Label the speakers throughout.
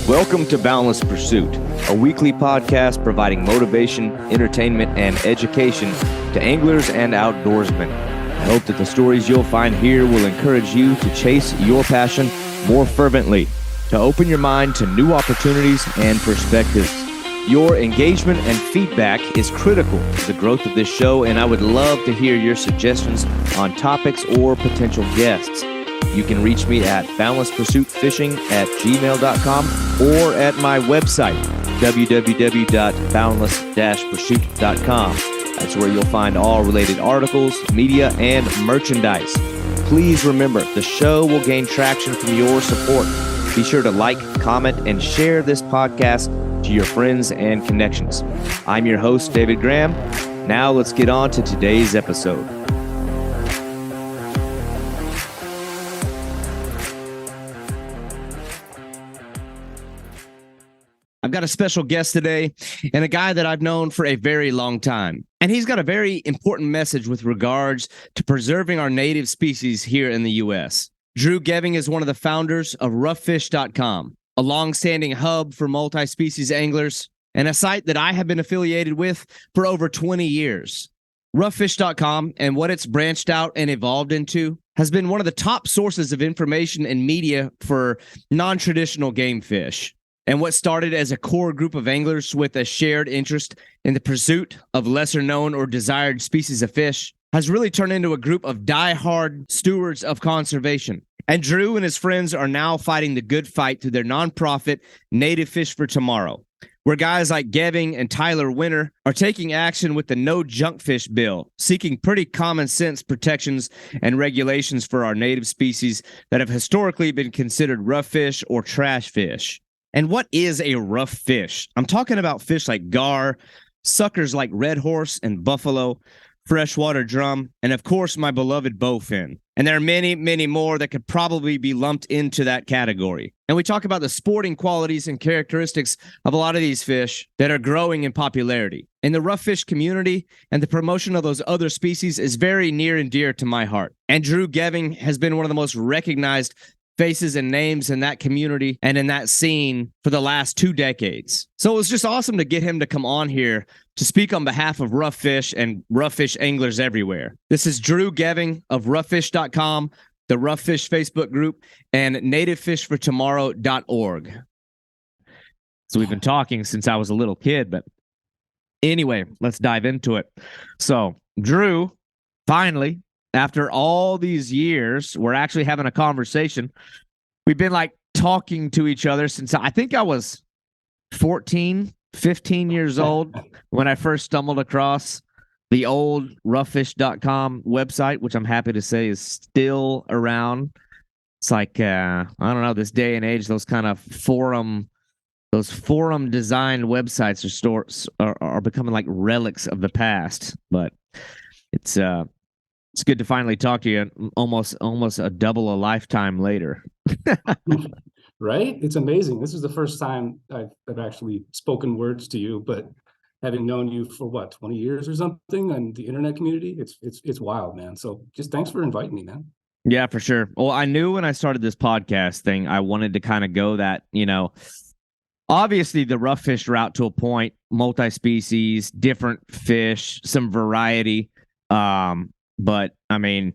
Speaker 1: Welcome to Boundless Pursuit, a weekly podcast providing motivation, entertainment, and education to anglers and outdoorsmen. I hope that the stories you'll find here will encourage you to chase your passion more fervently, to open your mind to new opportunities and perspectives. Your engagement and feedback is critical to the growth of this show, and I would love to hear your suggestions on topics or potential guests. You can reach me at boundlesspursuitfishing@gmail.com or at my website, www.boundless-pursuit.com. That's where you'll find all related articles, media, and merchandise. Please remember, the show will gain traction from your support. Be sure to like, comment, and share this podcast to your friends and connections. I'm your host, David Graham. Now let's get on to today's episode. I've got a special guest today and a guy that I've known for a very long time. And he's got a very important message with regards to preserving our native species here in the U.S. Drew Geving is one of the founders of roughfish.com, a long-standing hub for multi-species anglers and a site that I have been affiliated with for over 20 years. Roughfish.com and what it's branched out and evolved into has been one of the top sources of information and media for non-traditional game fish. And what started as a core group of anglers with a shared interest in the pursuit of lesser-known or desired species of fish has really turned into a group of die-hard stewards of conservation. And Drew and his friends are now fighting the good fight through their nonprofit Native Fish for Tomorrow, where guys like Geving and Tyler Winter are taking action with the No Junk Fish bill, seeking pretty common sense protections and regulations for our native species that have historically been considered rough fish or trash fish. And what is a rough fish? I'm talking about fish like gar, suckers like red horse and buffalo, freshwater drum, and of course, my beloved bowfin. And there are many, many more that could probably be lumped into that category. And we talk about the sporting qualities and characteristics of a lot of these fish that are growing in popularity. And the rough fish community and the promotion of those other species is very near and dear to my heart. And Drew Geving has been one of the most recognized faces and names in that community and in that scene for the last 2 decades. So it was just awesome to get him to come on here to speak on behalf of rough fish and rough fish anglers everywhere. This is Drew Geving of roughfish.com, the Rough Fish Facebook group, and nativefishfortomorrow.org. So we've been talking since I was a little kid, but anyway, let's dive into it. So Drew, finally, after all these years, we're actually having a conversation. We've been like talking to each other since I think I was 14, 15 years old when I first stumbled across the old roughfish.com website, which I'm happy to say is still around. It's like, I don't know, this day and age, those kind of forum designed websites are becoming like relics of the past. But it's good to finally talk to you almost a double a lifetime later.
Speaker 2: Right? It's amazing. This is the first time I've actually spoken words to you, but having known you for 20 years or something on the internet community, it's wild, man. So just thanks for inviting me, man.
Speaker 1: Yeah, for sure. Well, I knew when I started this podcast thing, I wanted to kind of go that, obviously the rough fish route to a point, multi-species, different fish, some variety. But I mean,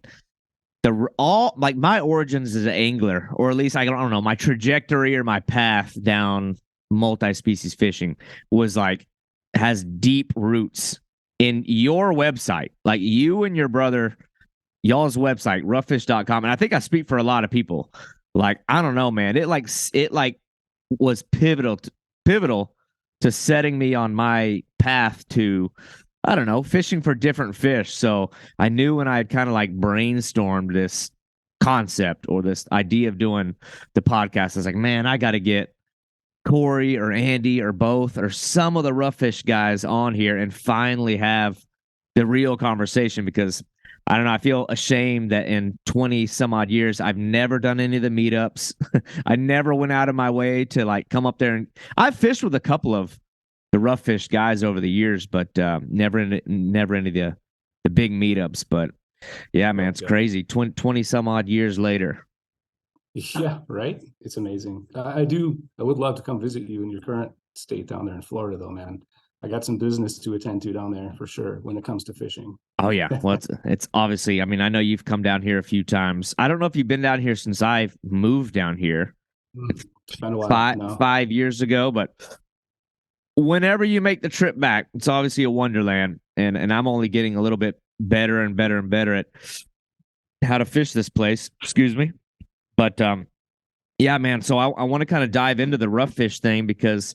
Speaker 1: my origins as an angler, or at least I don't know, my trajectory or my path down multi-species fishing has deep roots in your website, like you and your brother, y'all's website, roughfish.com. And I think I speak for a lot of people. Like, I don't know, man, it was pivotal to setting me on my path to, I don't know, fishing for different fish. So I knew when I had kind of like brainstormed this concept or this idea of doing the podcast, I was like, man, I got to get Corey or Andy or both or some of the rough fish guys on here and finally have the real conversation, because I don't know, I feel ashamed that in 20 some odd years, I've never done any of the meetups. I never went out of my way to like come up there, and I've fished with a couple of the rough fish guys over the years, but never any of the big meetups. But yeah, man, it's crazy. 20 some odd years later.
Speaker 2: Yeah, right. It's amazing. I would love to come visit you in your current state down there in Florida, though, man. I got some business to attend to down there for sure when it comes to fishing.
Speaker 1: Oh yeah. Well, it's obviously, I mean, I know you've come down here a few times. I don't know if you've been down here since I've moved down here. It's
Speaker 2: It's been a while
Speaker 1: five
Speaker 2: now.
Speaker 1: 5 years ago, but whenever you make the trip back, it's obviously a wonderland. And I'm only getting a little bit better and better and better at how to fish this place. Excuse me. But yeah, man. So I want to kind of dive into the rough fish thing because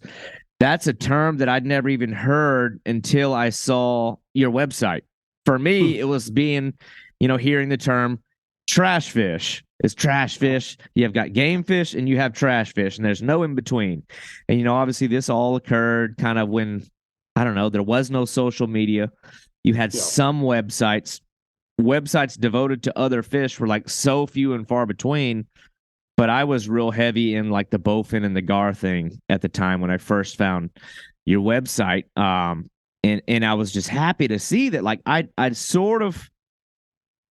Speaker 1: that's a term that I'd never even heard until I saw your website. For me, it was hearing the term trash fish. It's trash fish. You have got game fish and you have trash fish, and there's no in between. And, obviously, this all occurred kind of when, I don't know, there was no social media. You had
Speaker 2: Yeah.
Speaker 1: some websites devoted to other fish were like so few and far between, but I was real heavy in like the bowfin and the gar thing at the time when I first found your website. And I was just happy to see that like I'd sort of,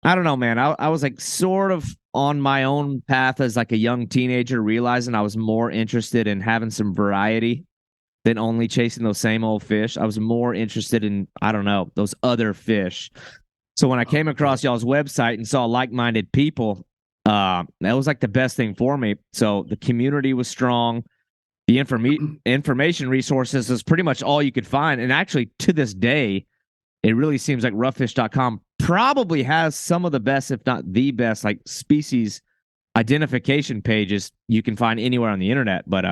Speaker 1: I don't know, man. I was like sort of on my own path as like a young teenager, realizing I was more interested in having some variety than only chasing those same old fish. I was more interested in, I don't know, those other fish. So when I came across y'all's website and saw like-minded people, that was like the best thing for me. So the community was strong. The information resources is pretty much all you could find. And actually, to this day, it really seems like roughfish.com probably has some of the best, if not the best, like species identification pages you can find anywhere on the internet. But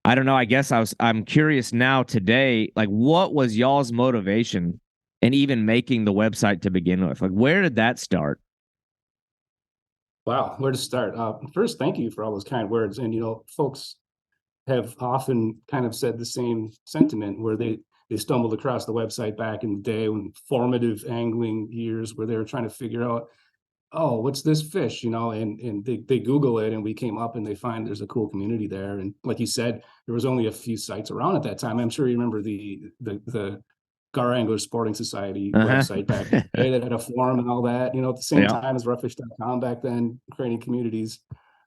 Speaker 1: I don't know. I guess I'm curious now today, like what was y'all's motivation in even making the website to begin with? Like where did that start?
Speaker 2: Wow, where to start? First, thank you for all those kind words. And folks have often kind of said the same sentiment where they stumbled across the website back in the day when formative angling years where they were trying to figure out, oh, what's this fish? And they Google it and we came up and they find there's a cool community there. And like you said, there was only a few sites around at that time. I'm sure you remember the Gar Angler Sporting Society
Speaker 1: Uh-huh.
Speaker 2: website back in the day that had a forum and all that, at the same
Speaker 1: Yeah.
Speaker 2: time as roughfish.com back then, creating communities.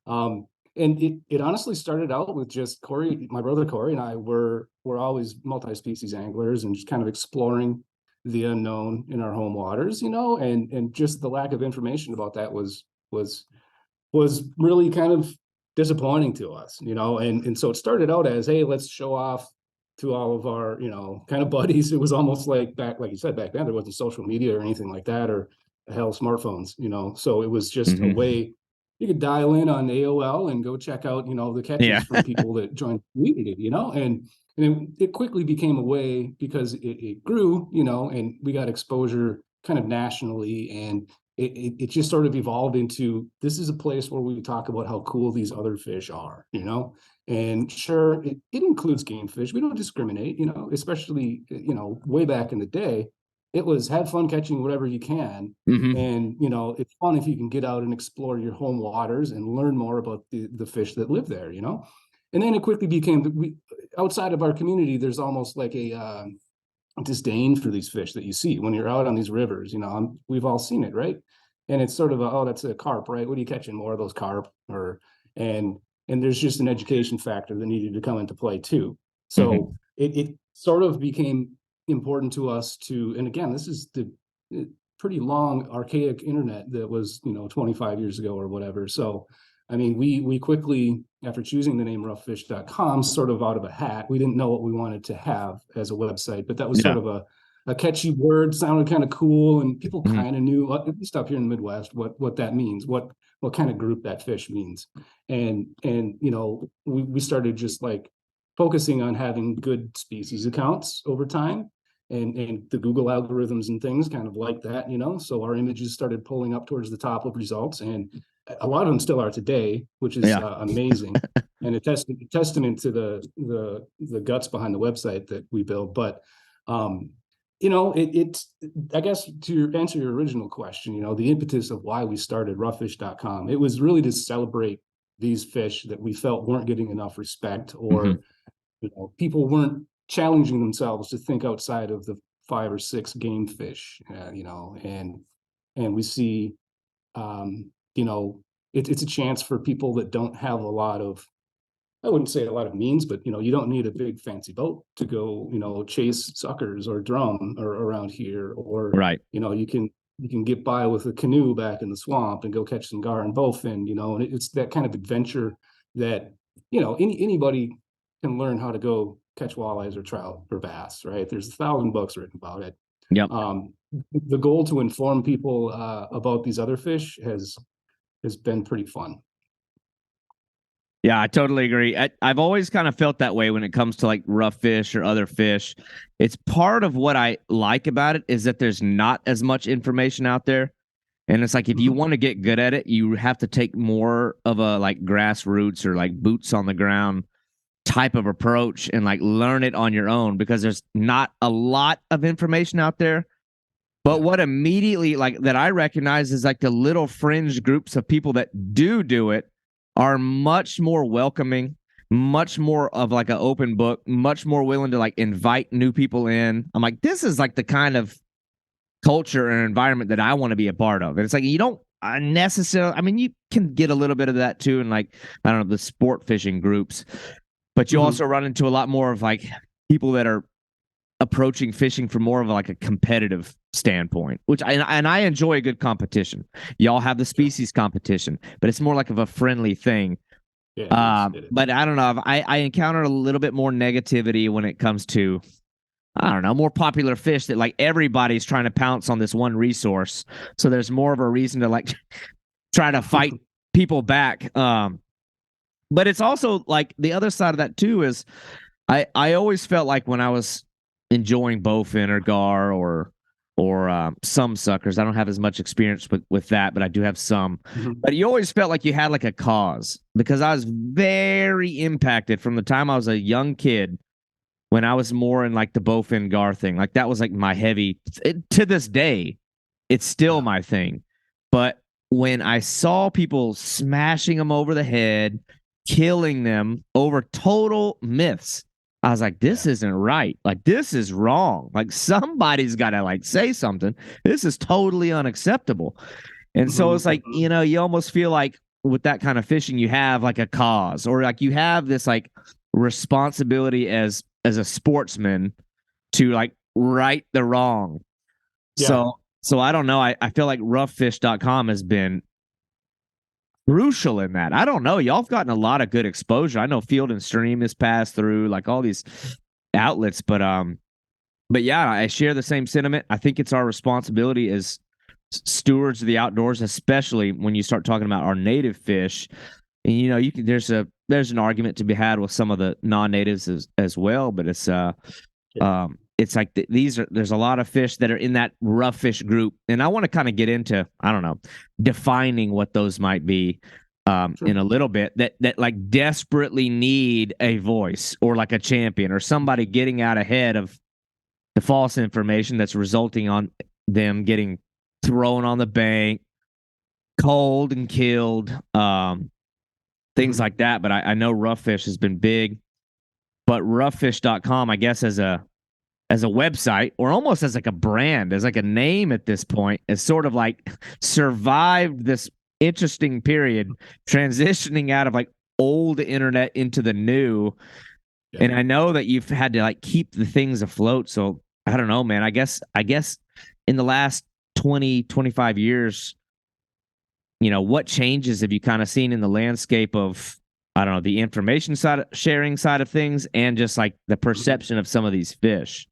Speaker 2: Um, and it honestly started out with just Corey, my brother Corey, and I were always multi-species anglers and just kind of exploring the unknown in our home waters, and just the lack of information about that was really kind of disappointing to us, and so it started out as, hey, let's show off to all of our, kind of buddies. It was almost like back, like you said, back then there wasn't social media or anything like that, or hell, smartphones, so it was just a
Speaker 1: Mm-hmm.
Speaker 2: way you could dial in on AOL and go check out, the catches
Speaker 1: Yeah.
Speaker 2: from people that joined the community, and it quickly became a way because it grew, and we got exposure kind of nationally, and it just sort of evolved into, this is a place where we talk about how cool these other fish are, and sure, it includes game fish. We don't discriminate, especially, way back in the day, it was have fun catching whatever you can.
Speaker 1: Mm-hmm.
Speaker 2: And, it's fun if you can get out and explore your home waters and learn more about the fish that live there, And then it quickly became, outside of our community, there's almost like a disdain for these fish that you see when you're out on these rivers. We've all seen it, right? And it's sort of oh, that's a carp, right? What are you catching? More of those carp, or and and there's just an education factor that needed to come into play too.
Speaker 1: Mm-hmm.
Speaker 2: So it sort of became important to us to, and again, this is the pretty long archaic internet that was 25 years ago or whatever. So I mean, we quickly, after choosing the name roughfish.com, sort of out of a hat, we didn't know what we wanted to have as a website, but that was sort
Speaker 1: Yeah.
Speaker 2: of a catchy word, sounded kind of cool, and people
Speaker 1: Mm-hmm.
Speaker 2: kind of knew, at least up here in the Midwest, what that means, what kind of group that fish means. And we started just like focusing on having good species accounts over time. And the Google algorithms and things kind of like that, so our images started pulling up towards the top of results, and a lot of them still are today, which is
Speaker 1: Yeah.
Speaker 2: amazing, and a testament to the guts behind the website that we build. But it's I guess to answer your original question, the impetus of why we started roughfish.com, it was really to celebrate these fish that we felt weren't getting enough respect,
Speaker 1: Mm-hmm.
Speaker 2: or people weren't challenging themselves to think outside of the 5 or 6 game fish, and we see, um, you know, it's a chance for people that don't have a lot of, I wouldn't say a lot of means, but you don't need a big fancy boat to go, chase suckers or drum or around here, or
Speaker 1: Right.
Speaker 2: you can get by with a canoe back in the swamp and go catch some gar and bowfin, and it's that kind of adventure that anybody can learn how to go catch walleyes or trout or bass, right? There's 1,000 books written about it.
Speaker 1: Yep.
Speaker 2: The goal to inform people about these other fish has been pretty fun.
Speaker 1: Yeah, I totally agree. I've always kind of felt that way when it comes to like rough fish or other fish. It's part of what I like about it is that there's not as much information out there. And it's like if you want to get good at it, you have to take more of a like grassroots or like boots on the ground type of approach and like learn it on your own, because there's not a lot of information out there. But what immediately like that I recognize is like the little fringe groups of people that do it are much more welcoming, much more of like an open book, much more willing to like invite new people in. I'm like, this is like the kind of culture and environment that I want to be a part of. And it's like, you don't necessarily, I mean, you can get a little bit of that too in like, I don't know, the sport fishing groups, but you also run into a lot more of like people that are approaching fishing from more of like a competitive standpoint, which I enjoy a good competition. Y'all have the species competition, but it's more like of a friendly thing.
Speaker 2: Yeah,
Speaker 1: but I don't know. I encountered a little bit more negativity when it comes to, I don't know, more popular fish that like everybody's trying to pounce on this one resource. So there's more of a reason to like try to fight people back. But it's also like the other side of that too is I always felt like when I was enjoying bowfin or gar or some suckers. I don't have as much experience with that, but I do have some. But you always felt like you had like a cause, because I was very impacted from the time I was a young kid when I was more in like the bowfin gar thing. Like that was like my heavy, to this day, it's still my thing. But when I saw people smashing them over the head, killing them over total myths, I was like, this isn't right. Like, this is wrong. Like, somebody's got to like say something. This is totally unacceptable. And so it's like, you almost feel like with that kind of fishing, you have like a cause, or like you have this like responsibility as a sportsman to like right the wrong. So I don't know. I feel like roughfish.com has been crucial in that. I don't know. Y'all have gotten a lot of good exposure. I know Field and Stream has passed through like all these outlets, but yeah, I share the same sentiment. I think it's our responsibility as stewards of the outdoors, especially when you start talking about our native fish. And you can there's an argument to be had with some of the non-natives as well, but it's like there's a lot of fish that are in that rough fish group, and I want to kind of get into, I don't know, defining what those might be in a little bit, that like desperately need a voice or like a champion or somebody getting out ahead of the false information that's resulting on them getting thrown on the bank, cold and killed, things like that. But I know rough fish has been big, but roughfish.com, I guess, as a website, or almost as like a brand, as like a name at this point, has sort of like survived this interesting period, transitioning out of like old internet into the new. And I know that you've had to like keep the things afloat. So I don't know, man. I guess in the last 20, 25 years, what changes have you kind of seen in the landscape of, I don't know, the information side, sharing side of things, and just like the perception of some of these fish?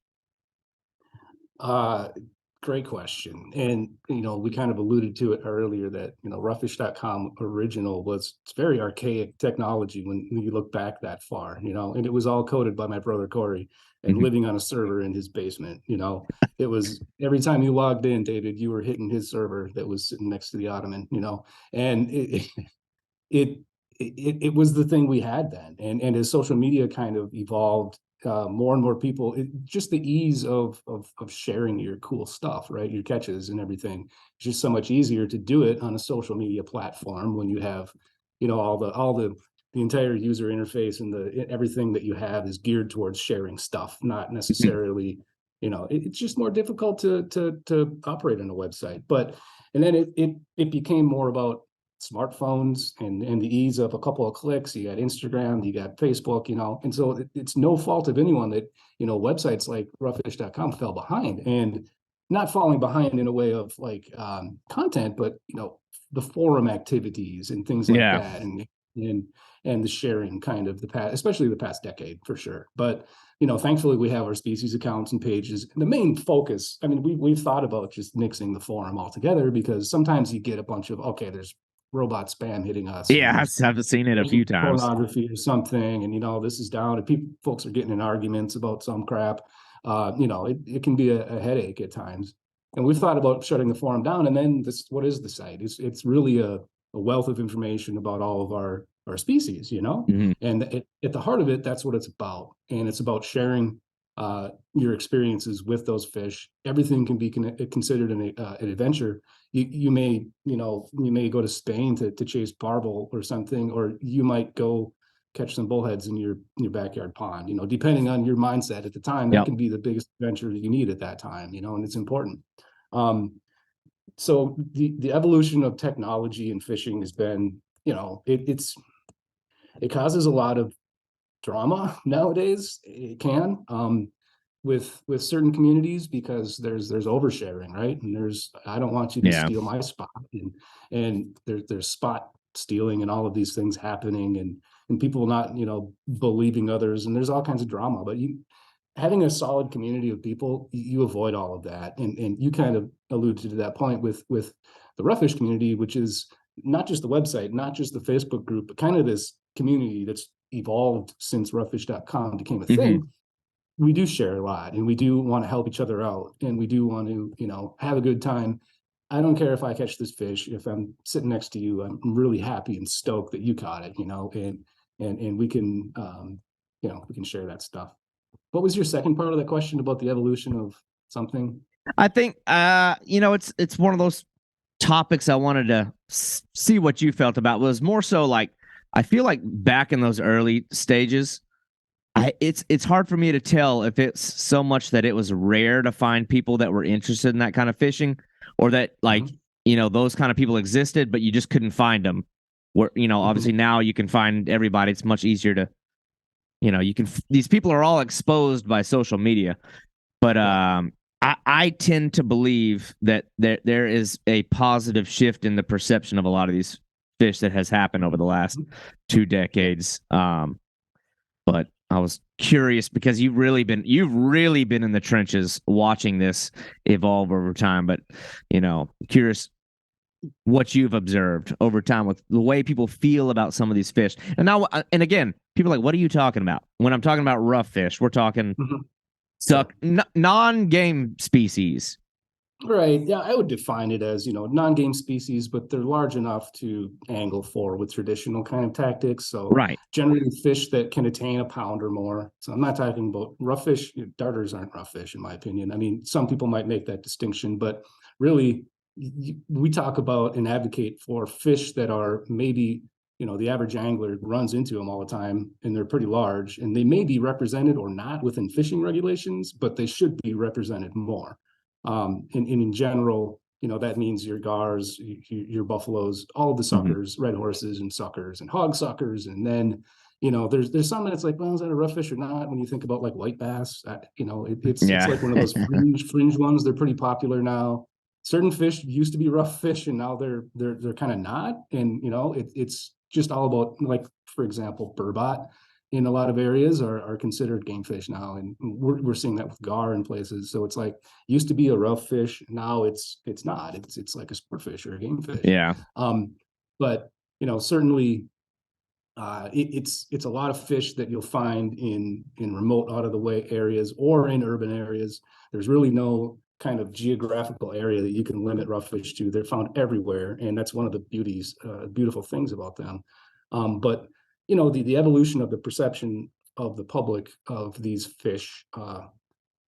Speaker 2: Great question. And, we kind of alluded to it earlier that, roughfish.com original it's very archaic technology when you look back that far, and it was all coded by my brother Corey and living on a server in his basement. It was every time you logged in, David, you were hitting his server that was sitting next to the ottoman, and it it was the thing we had then. And as social media kind of evolved, more and more people, just the ease of sharing your cool stuff, right? Your catches and everything. It's just so much easier to do it on a social media platform when you have, all the entire user interface and everything that you have is geared towards sharing stuff, not necessarily, it's just more difficult to operate on a website. And then it became more about smartphones and the ease of a couple of clicks. You got Instagram, you got Facebook, and so it's no fault of anyone that, websites like roughfish.com fell behind, and not falling behind in a way of like content, but the forum activities and things like
Speaker 1: Yeah.
Speaker 2: that, and and the sharing kind of the past, especially the past decade for sure. But thankfully we have our species accounts and pages. And the main focus, I mean, we've thought about just nixing the forum altogether, because sometimes you get a bunch of, okay, there's robot spam hitting us, or
Speaker 1: Yeah, I've seen it a few times.
Speaker 2: pornography or something, and this is down, and folks are getting in arguments about some crap. It can be a headache at times. And we've thought about shutting the forum down. And then what is the site? It's really a wealth of information about all of our species,
Speaker 1: Mhm.
Speaker 2: and at the heart of it, that's what it's about. And it's about sharing your experiences with those fish. Everything can be considered an adventure. You may go to Spain to chase barbel or something, or you might go catch some bullheads in your backyard pond. Depending on your mindset at the time, that
Speaker 1: Yep.
Speaker 2: can be the biggest adventure that you need at that time. And it's important. So the evolution of technology and fishing has been, it causes a lot of drama nowadays. It can, with certain communities, because there's oversharing, right? And I don't want you to
Speaker 1: Yeah.
Speaker 2: steal my spot, and there's spot stealing and all of these things happening, and people not believing others, and there's all kinds of drama. But having a solid community of people, you avoid all of that. And you kind of alluded to that point with the Roughish community, which is not just the website, not just the Facebook group, but kind of this community that's evolved since roughfish.com became a thing.
Speaker 1: Mhm.
Speaker 2: We do share a lot, and we do want to help each other out, and we do want to have a good time. I don't care if I catch this fish. If I'm sitting next to you, I'm really happy and stoked that you caught it, and we can we can share that stuff. What was your second part of the question about the evolution of something?
Speaker 1: I think it's one of those topics I wanted to see what you felt about. Was more so like, I feel like back in those early stages, it's hard for me to tell if it's so much that it was rare to find people that were interested in that kind of fishing, or that like those kind of people existed but you just couldn't find them. Where obviously now you can find everybody. It's much easier to you can these people are all exposed by social media. But I tend to believe that there is a positive shift in the perception of a lot of these fish that has happened over the last 2 decades. But I was curious because you've really been in the trenches watching this evolve over time. But curious what you've observed over time with the way people feel about some of these fish. And now, and again, people are like, what are you talking about? When I'm talking about rough fish, we're talking non-game species.
Speaker 2: Right. Yeah, I would define it as, non-game species, but they're large enough to angle for with traditional kind of tactics. So
Speaker 1: Right.
Speaker 2: generally fish that can attain a pound or more. So I'm not talking about rough fish. Darters aren't rough fish, in my opinion. I mean, some people might make that distinction, but really we talk about and advocate for fish that are maybe, the average angler runs into them all the time, and they're pretty large, and they may be represented or not within fishing regulations, but they should be represented more. And in general, that means your gars, your buffaloes, all of the suckers, red horses and suckers and hog suckers. And then, there's some that's like, well, is that a rough fish or not? When you think about like white bass, it's like one of those fringe ones. They're pretty popular now. Certain fish used to be rough fish, and now they're kind of not. And it's just all about, like, for example, burbot in a lot of areas are considered game fish now, and we're seeing that with gar in places. So it's like, used to be a rough fish, now it's not. It's like a sport fish or a game fish.
Speaker 1: Yeah.
Speaker 2: But certainly, it's a lot of fish that you'll find in remote, out of the way areas or in urban areas. There's really no kind of geographical area that you can limit rough fish to. They're found everywhere, and that's one of the beautiful things about them. But the evolution of the perception of the public of these fish,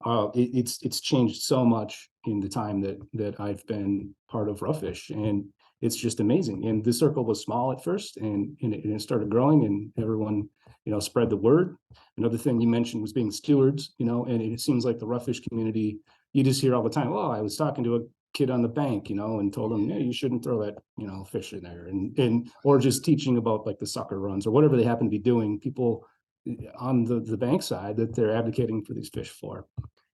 Speaker 2: it's changed so much in the time that I've been part of rough fish, and it's just amazing. And the circle was small at first, and it started growing, and everyone spread the word. Another thing you mentioned was being stewards, and it seems like the rough fish community, you just hear all the time, oh, I was talking to kid on the bank, and told him, yeah, you shouldn't throw that, fish in there, and or just teaching about like the sucker runs or whatever they happen to be doing, people on the bank side that they're advocating for these fish for.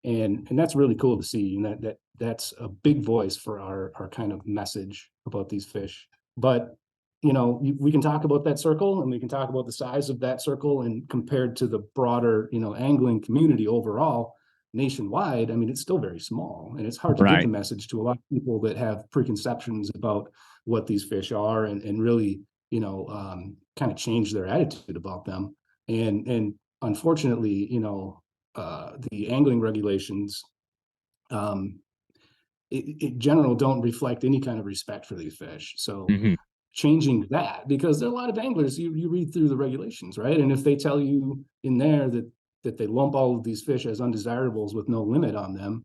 Speaker 2: And that's really cool to see. And that's a big voice for our kind of message about these fish. But we can talk about that circle, and we can talk about the size of that circle, and compared to the broader, angling community overall, nationwide, I mean, it's still very small, and it's hard to get the message to a lot of people that have preconceptions about what these fish are, and really, kind of change their attitude about them. And unfortunately, the angling regulations, in general, don't reflect any kind of respect for these fish. So changing that, because there are a lot of anglers, you read through the regulations, right? And if they tell you in there that they lump all of these fish as undesirables with no limit on them,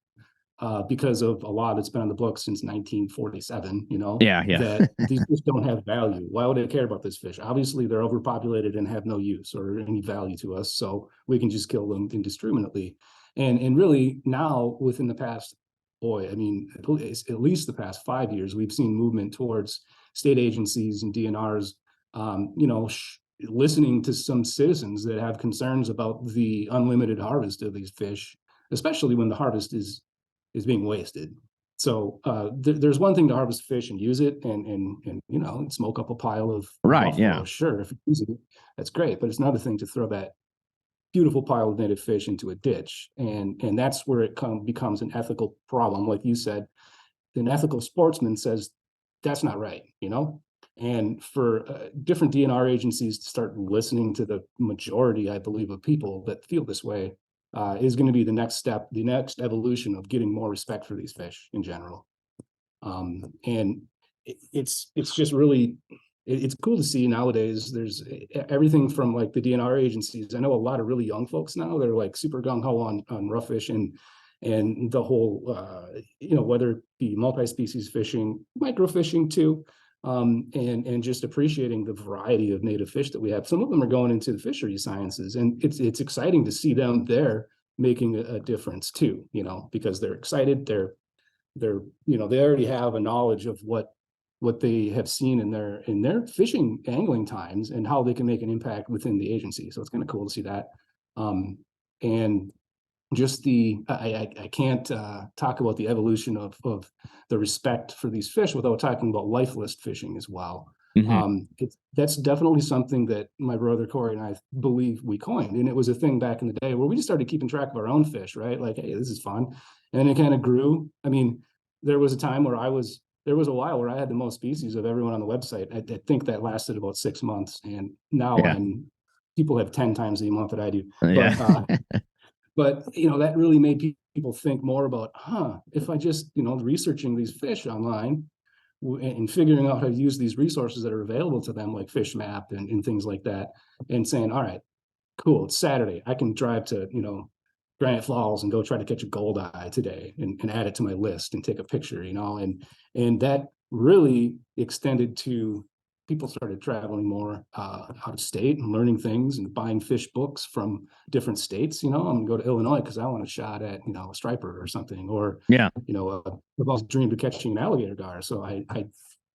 Speaker 2: because of a law that's been on the books since 1947, that these fish don't have value. Why would I care about this fish? Obviously, they're overpopulated and have no use or any value to us, so we can just kill them indiscriminately. And really now, within the past, I mean, at least the past 5 years, we've seen movement towards state agencies and DNRs, listening to some citizens that have concerns about the unlimited harvest of these fish, especially when the harvest is being wasted. So there's one thing to harvest fish and use it and smoke up a pile of buffalo. Sure, if you use it, that's great. But it's another thing to throw that beautiful pile of native fish into a ditch, and that's where it becomes an ethical problem. Like you said, an ethical sportsman says that's not right, And for different DNR agencies to start listening to the majority, I believe, of people that feel this way, is going to be the next step, the next evolution of getting more respect for these fish in general. And it's just really, it's cool to see nowadays. There's everything from like the DNR agencies. I know a lot of really young folks now. They're like super gung ho on rough fish and the whole, whether it be multi-species fishing, microfishing too. And just appreciating the variety of native fish that we have. Some of them are going into the fishery sciences, and it's exciting to see them there making a difference too, because they're excited. They're they already have a knowledge of what they have seen in their fishing angling times and how they can make an impact within the agency. So it's kind of cool to see that. And just I can't talk about the evolution of the respect for these fish without talking about lifeless fishing as well. That's definitely something that my brother Corey and I believe we coined, and it was a thing back in the day where we just started keeping track of our own fish, right? Like, hey, this is fun, and then it kind of grew. I mean, there was a time where there was a while where I had the most species of everyone on the website. I think that lasted about 6 months, and now people have 10 times the amount that I do. But that really made people think more about, if I just researching these fish online and figuring out how to use these resources that are available to them, like Fish Map and things like that, and saying, all right, cool, it's Saturday, I can drive to Granite Falls and go try to catch a goldeye today and add it to my list and take a picture, and that really extended to people started traveling more out of state and learning things and buying fish books from different states. I'm gonna go to Illinois because I want a shot at a striper or something, or I've also dreamed of catching an alligator gar. So I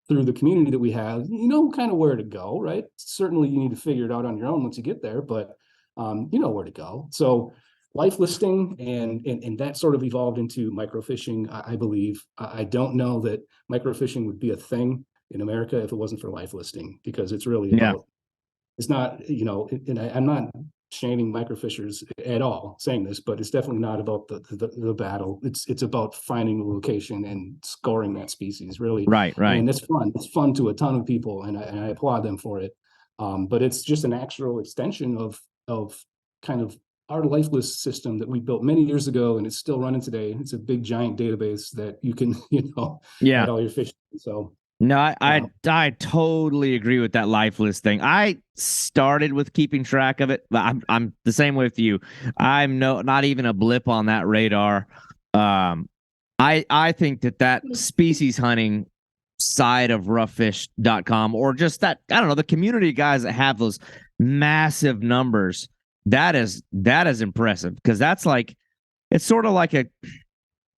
Speaker 2: through the community that we have, kind of where to go, right? Certainly you need to figure it out on your own once you get there, but where to go. So life listing and that sort of evolved into microfishing, I believe. I don't know that microfishing would be a thing in America if it wasn't for life listing, because it's really about, it's not, and I'm not shaming microfishers at all saying this, but it's definitely not about the battle. It's about finding a location and scoring that species, really.
Speaker 1: Right.
Speaker 2: And it's fun. It's fun to a ton of people, and I applaud them for it. But it's just a natural extension of kind of our life list system that we built many years ago, and it's still running today. It's a big giant database that you can, add all your fish. So
Speaker 1: no, I totally agree with that lifeless thing. I started with keeping track of it, but I'm the same way with you. I'm not even a blip on that radar. I think that species hunting side of roughfish.com, or just that, I don't know, the community guys that have those massive numbers, that is impressive, because that's like, it's sort of like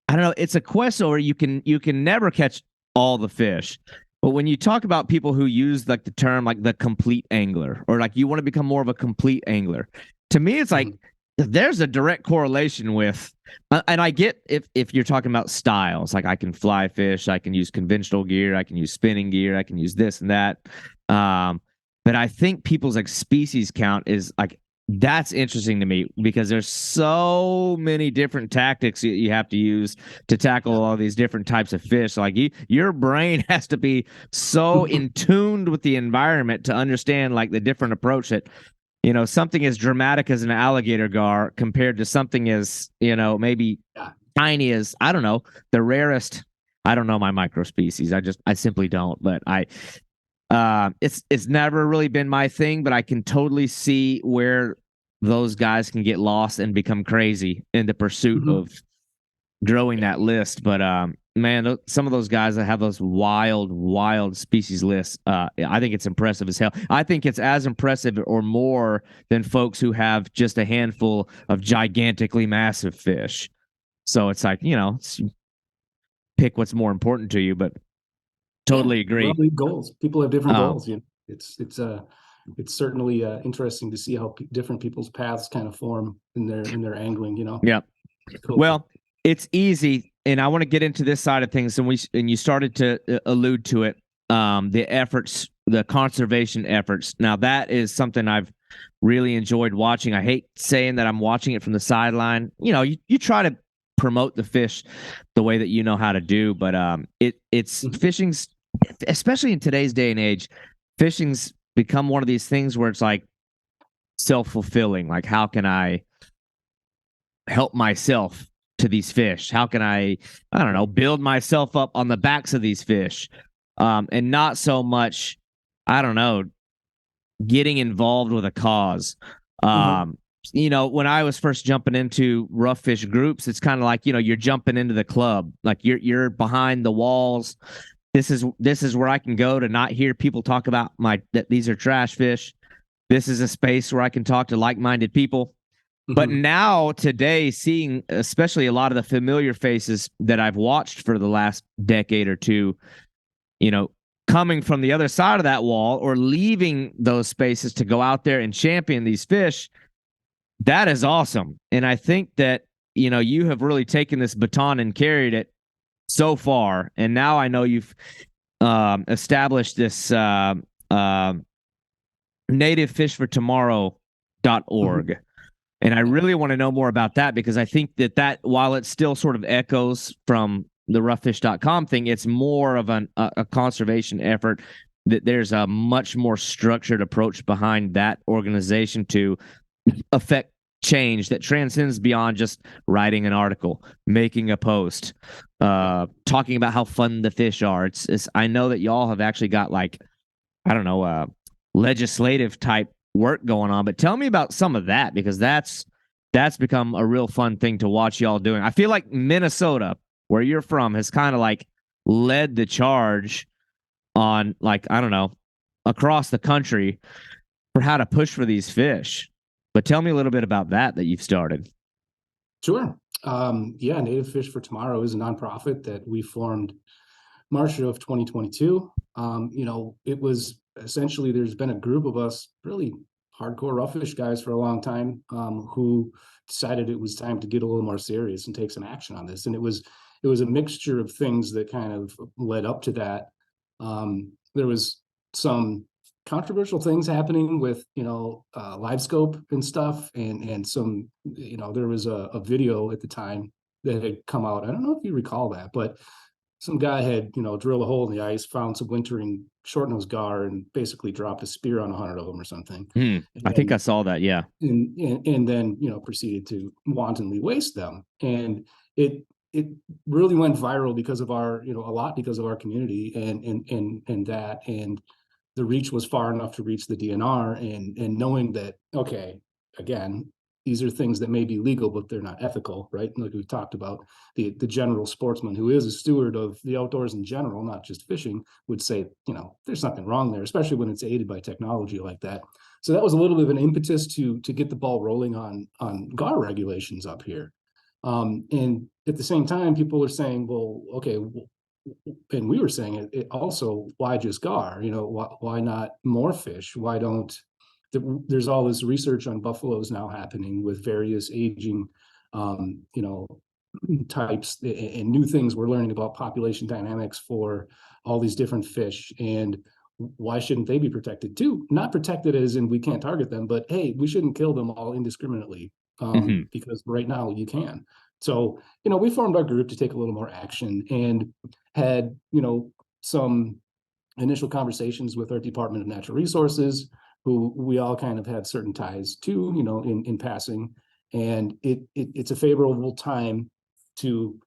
Speaker 1: I don't know. It's a quest where you can never catch all the fish. But when you talk about people who use like the term like the complete angler, or like you want to become more of a complete angler, to me it's like there's a direct correlation with, and I get if you're talking about styles, like I can fly fish, I can use conventional gear, I can use spinning gear, I can use this and that. Um, but I think people's like species count is like that's interesting to me because there's so many different tactics you have to use to tackle all these different types of fish. Like your brain has to be so in tuned with the environment to understand like the different approach that, something as dramatic as an alligator gar compared to something as, maybe tiny as, I don't know, the rarest. I don't know my micro species. I simply don't. But it's never really been my thing, but I can totally see where those guys can get lost and become crazy in the pursuit of growing that list. But man, some of those guys that have those wild species lists, I think it's impressive as hell. I think it's as impressive or more than folks who have just a handful of gigantically massive fish. So it's like, pick what's more important to you, but totally agree.
Speaker 2: Well, goals. People have different goals. It's certainly interesting to see how different people's paths kind of form in their angling.
Speaker 1: Yeah.
Speaker 2: Cool.
Speaker 1: Well, it's easy, and I want to get into this side of things, and you started to allude to it. The efforts, the conservation efforts. Now that is something I've really enjoyed watching. I hate saying that I'm watching it from the sideline. You try to promote the fish the way that you know how to do, but it's fishing's, especially in today's day and age, fishing's become one of these things where it's like self-fulfilling. Like, how can I help myself to these fish? How can I don't know, build myself up on the backs of these fish? And not so much, I don't know, getting involved with a cause. When I was first jumping into rough fish groups, it's kind of like, you're jumping into the club. Like you're behind the walls. This is where I can go to not hear people talk about that these are trash fish. This is a space where I can talk to like-minded people. But now today, seeing especially a lot of the familiar faces that I've watched for the last decade or two, coming from the other side of that wall or leaving those spaces to go out there and champion these fish, that is awesome. And I think that, you have really taken this baton and carried it so far. And now I know you've established this nativefishfortomorrow.org. And I really want to know more about that because I think that while it still sort of echoes from the roughfish.com thing, it's more of a conservation effort, that there's a much more structured approach behind that organization to affect change that transcends beyond just writing an article, making a post, talking about how fun the fish are. It's I know that y'all have actually got like, I don't know, legislative type work going on, but tell me about some of that because that's become a real fun thing to watch y'all doing. I feel like Minnesota, where you're from, has kind of like led the charge on, like, I don't know, across the country for how to push for these fish. But tell me a little bit about that you've started.
Speaker 2: Sure. Native Fish for Tomorrow is a nonprofit that we formed March of 2022. It was essentially, there's been a group of us really hardcore rough-fish guys for a long time, who decided it was time to get a little more serious and take some action on this. And it was a mixture of things that kind of led up to that. There was some controversial things happening with live scope and stuff, and some, there was a video at the time that had come out. I don't know if you recall that, but some guy had drilled a hole in the ice, found some wintering short-nosed gar, and basically dropped a spear on 100 of them or something.
Speaker 1: I think I saw that. Yeah.
Speaker 2: And then proceeded to wantonly waste them. And it really went viral because of our a lot because of our community, and the reach was far enough to reach the DNR, and knowing that, okay, again, these are things that may be legal, but they're not ethical, right? Like we've talked about, the general sportsman who is a steward of the outdoors in general, not just fishing, would say, there's something wrong there, especially when it's aided by technology like that. So that was a little bit of an impetus to get the ball rolling on gar regulations up here. And at the same time, people are saying, well, okay, and we were saying it also, why just gar? Why not more fish? Why don't there's all this research on buffaloes now happening with various aging, types and new things we're learning about population dynamics for all these different fish. And why shouldn't they be protected too? Not protected as in we can't target them, but hey, we shouldn't kill them all indiscriminately,
Speaker 1: Hmm.
Speaker 2: because right now you can. So, we formed our group to take a little more action and had, some initial conversations with our Department of Natural Resources, who we all kind of had certain ties to, in passing. And it's a favorable time to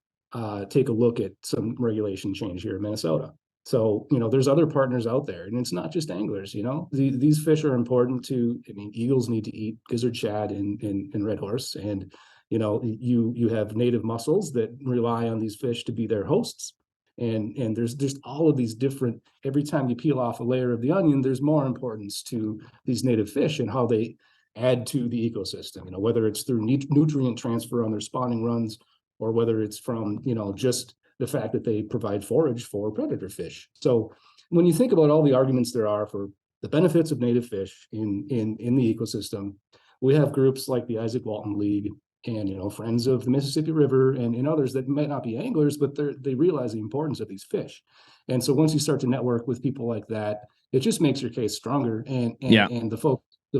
Speaker 2: take a look at some regulation change here in Minnesota. So, there's other partners out there, and it's not just anglers. These fish are important to. I mean, eagles need to eat gizzard shad and red horse, and you have native mussels that rely on these fish to be their hosts. And there's just all of these different. Every time you peel off a layer of the onion, there's more importance to these native fish and how they add to the ecosystem. Whether it's through nutrient transfer on their spawning runs, or whether it's from just the fact that they provide forage for predator fish. So when you think about all the arguments there are for the benefits of native fish in the ecosystem, we have groups like the Isaac Walton League and Friends of the Mississippi River and others that might not be anglers, but they realize the importance of these fish. And so once you start to network with people like that, it just makes your case stronger.
Speaker 1: Yeah.
Speaker 2: And the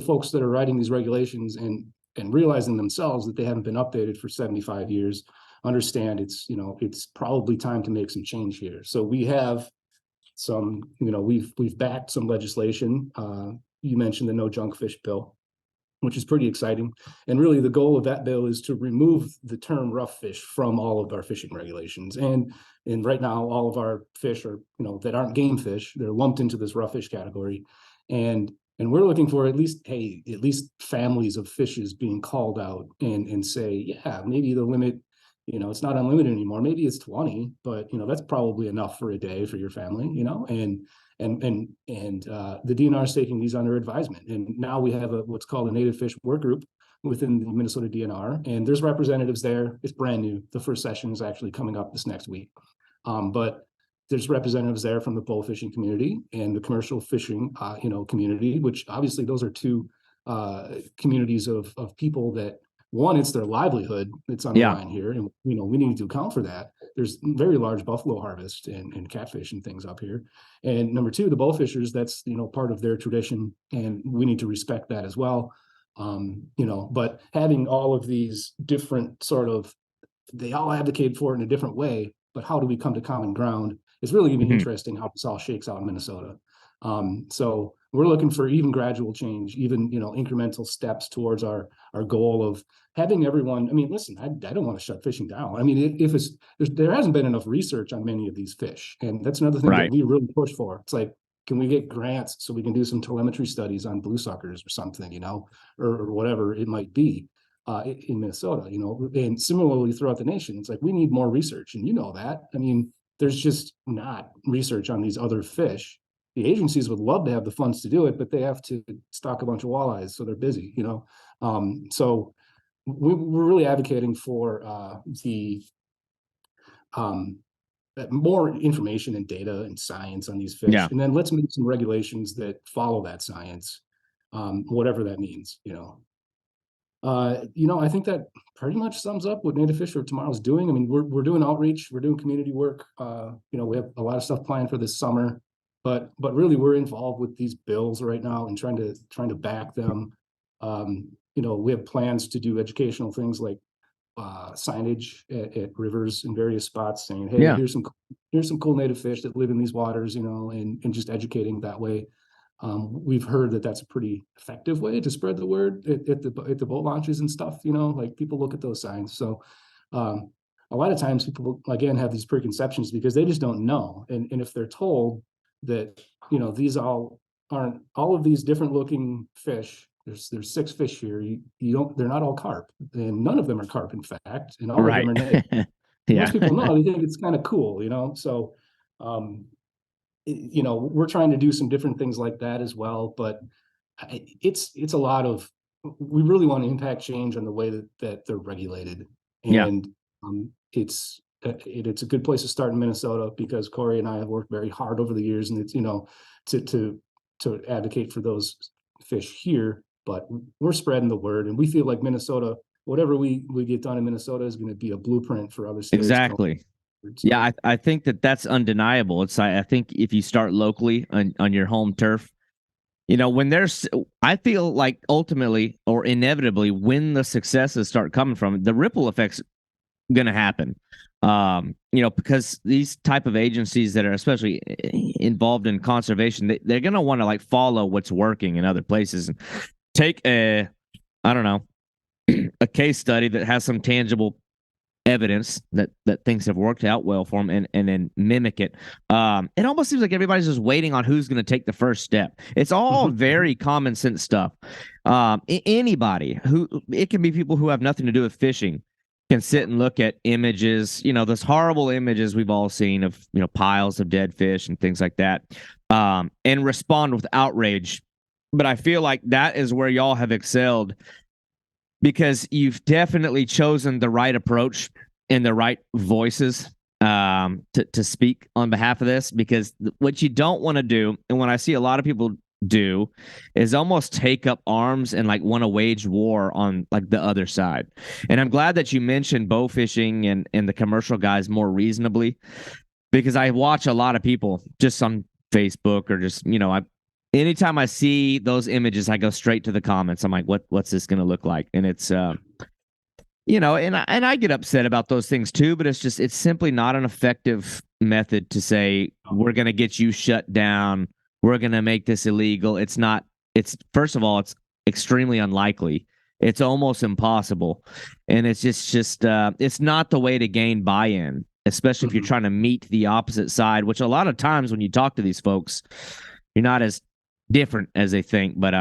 Speaker 2: folks that are writing these regulations and realizing themselves that they haven't been updated for 75 years understand it's probably time to make some change here. So we have some, we've backed some legislation. You mentioned the no junk fish bill, which is pretty exciting. And really the goal of that bill is to remove the term rough fish from all of our fishing regulations. And right now, all of our fish are, that aren't game fish, they're lumped into this rough fish category. And we're looking for at least families of fishes being called out and say, yeah, maybe the limit, it's not unlimited anymore. Maybe it's 20, but that's probably enough for a day for your family, and the DNR is taking these under advisement. And now we have what's called a native fish work group within the Minnesota DNR, and there's representatives there. It's brand new. The first session is actually coming up this next week. But there's representatives there from the bow fishing community and the commercial fishing, community, which obviously those are two communities of people that, one, it's their livelihood that's on the
Speaker 1: Yeah.
Speaker 2: line here, and we need to account for that. There's very large buffalo harvest and catfish and things up here. And number two, the bow fishers, that's part of their tradition, and we need to respect that as well. But having all of these different they all advocate for it in a different way, but how do we come to common ground? It's really going to be
Speaker 1: Hmm.
Speaker 2: interesting how this all shakes out in Minnesota. So we're looking for even gradual change, even incremental steps towards our goal of having everyone. I mean, listen, I don't want to shut fishing down. I mean, if there hasn't been enough research on many of these fish, and that's another thing that
Speaker 1: Right.
Speaker 2: we really push for. It's like, can we get grants so we can do some telemetry studies on blue suckers or something, or whatever it might be. In Minnesota, and similarly throughout the nation, it's like we need more research, and that. I mean, there's just not research on these other fish. The agencies would love to have the funds to do it, but they have to stock a bunch of walleyes, so they're busy. So we're really advocating for the um, more information and data and science on these fish,
Speaker 1: Yeah.
Speaker 2: and then let's make some regulations that follow that science, whatever that means. I think that pretty much sums up what Native Fish for Tomorrow is doing. I mean, we're doing outreach, we're doing community work. We have a lot of stuff planned for this summer, but really we're involved with these bills right now and trying to back them. We have plans to do educational things like signage at rivers in various spots, saying, "Hey,
Speaker 1: Yeah.
Speaker 2: here's some cool native fish that live in these waters," and just educating that way. We've heard that that's a pretty effective way to spread the word at the boat launches and stuff. Like people look at those signs. So a lot of times people again have these preconceptions because they just don't know. And if they're told that these aren't all of these different looking fish. There's 6 fish here. You don't. They're not all carp, and none of them are carp, in fact, and all of them
Speaker 1: Right.
Speaker 2: are native.
Speaker 1: Yeah.
Speaker 2: Most people know. They think it's kind of cool. So um, we're trying to do some different things like that as well, but it's a lot of. We really want to impact change on the way that they're regulated.
Speaker 1: Yeah,
Speaker 2: And it's a good place to start in Minnesota, because Corey and I have worked very hard over the years, and it's, to advocate for those fish here. But we're spreading the word, and we feel like Minnesota, whatever we get done in Minnesota, is going to be a blueprint for other states going
Speaker 1: exactly.
Speaker 2: forward. So,
Speaker 1: Yeah, I think that's undeniable. I think if you start locally on your home turf, when there's, I feel like ultimately or inevitably when the successes start coming from it, the ripple effects going to happen. Because these type of agencies that are especially involved in conservation, they're going to want to like follow what's working in other places and take I don't know, a case study that has some tangible evidence that things have worked out well for them and then mimic it. It almost seems like everybody's just waiting on who's going to take the first step. It's all very common sense stuff. Anybody who, it can be people who have nothing to do with fishing, can sit and look at images, those horrible images we've all seen of, piles of dead fish and things like that, and respond with outrage. But I feel like that is where y'all have excelled, because you've definitely chosen the right approach and the right voices to speak on behalf of this. Because what you don't want to do, and what I see a lot of people do, is almost take up arms and like want to wage war on like the other side. And I'm glad that you mentioned bow fishing and the commercial guys more reasonably, because I watch a lot of people just on Facebook or just, anytime I see those images, I go straight to the comments. I'm like, what's this going to look like? And it's, and I get upset about those things too, but it's simply not an effective method to say, we're going to get you shut down. We're going to make this illegal. First of all, it's extremely unlikely. It's almost impossible. And it's just it's not the way to gain buy-in, especially if you're trying to meet the opposite side, which a lot of times when you talk to these folks, you're not as different as they think. But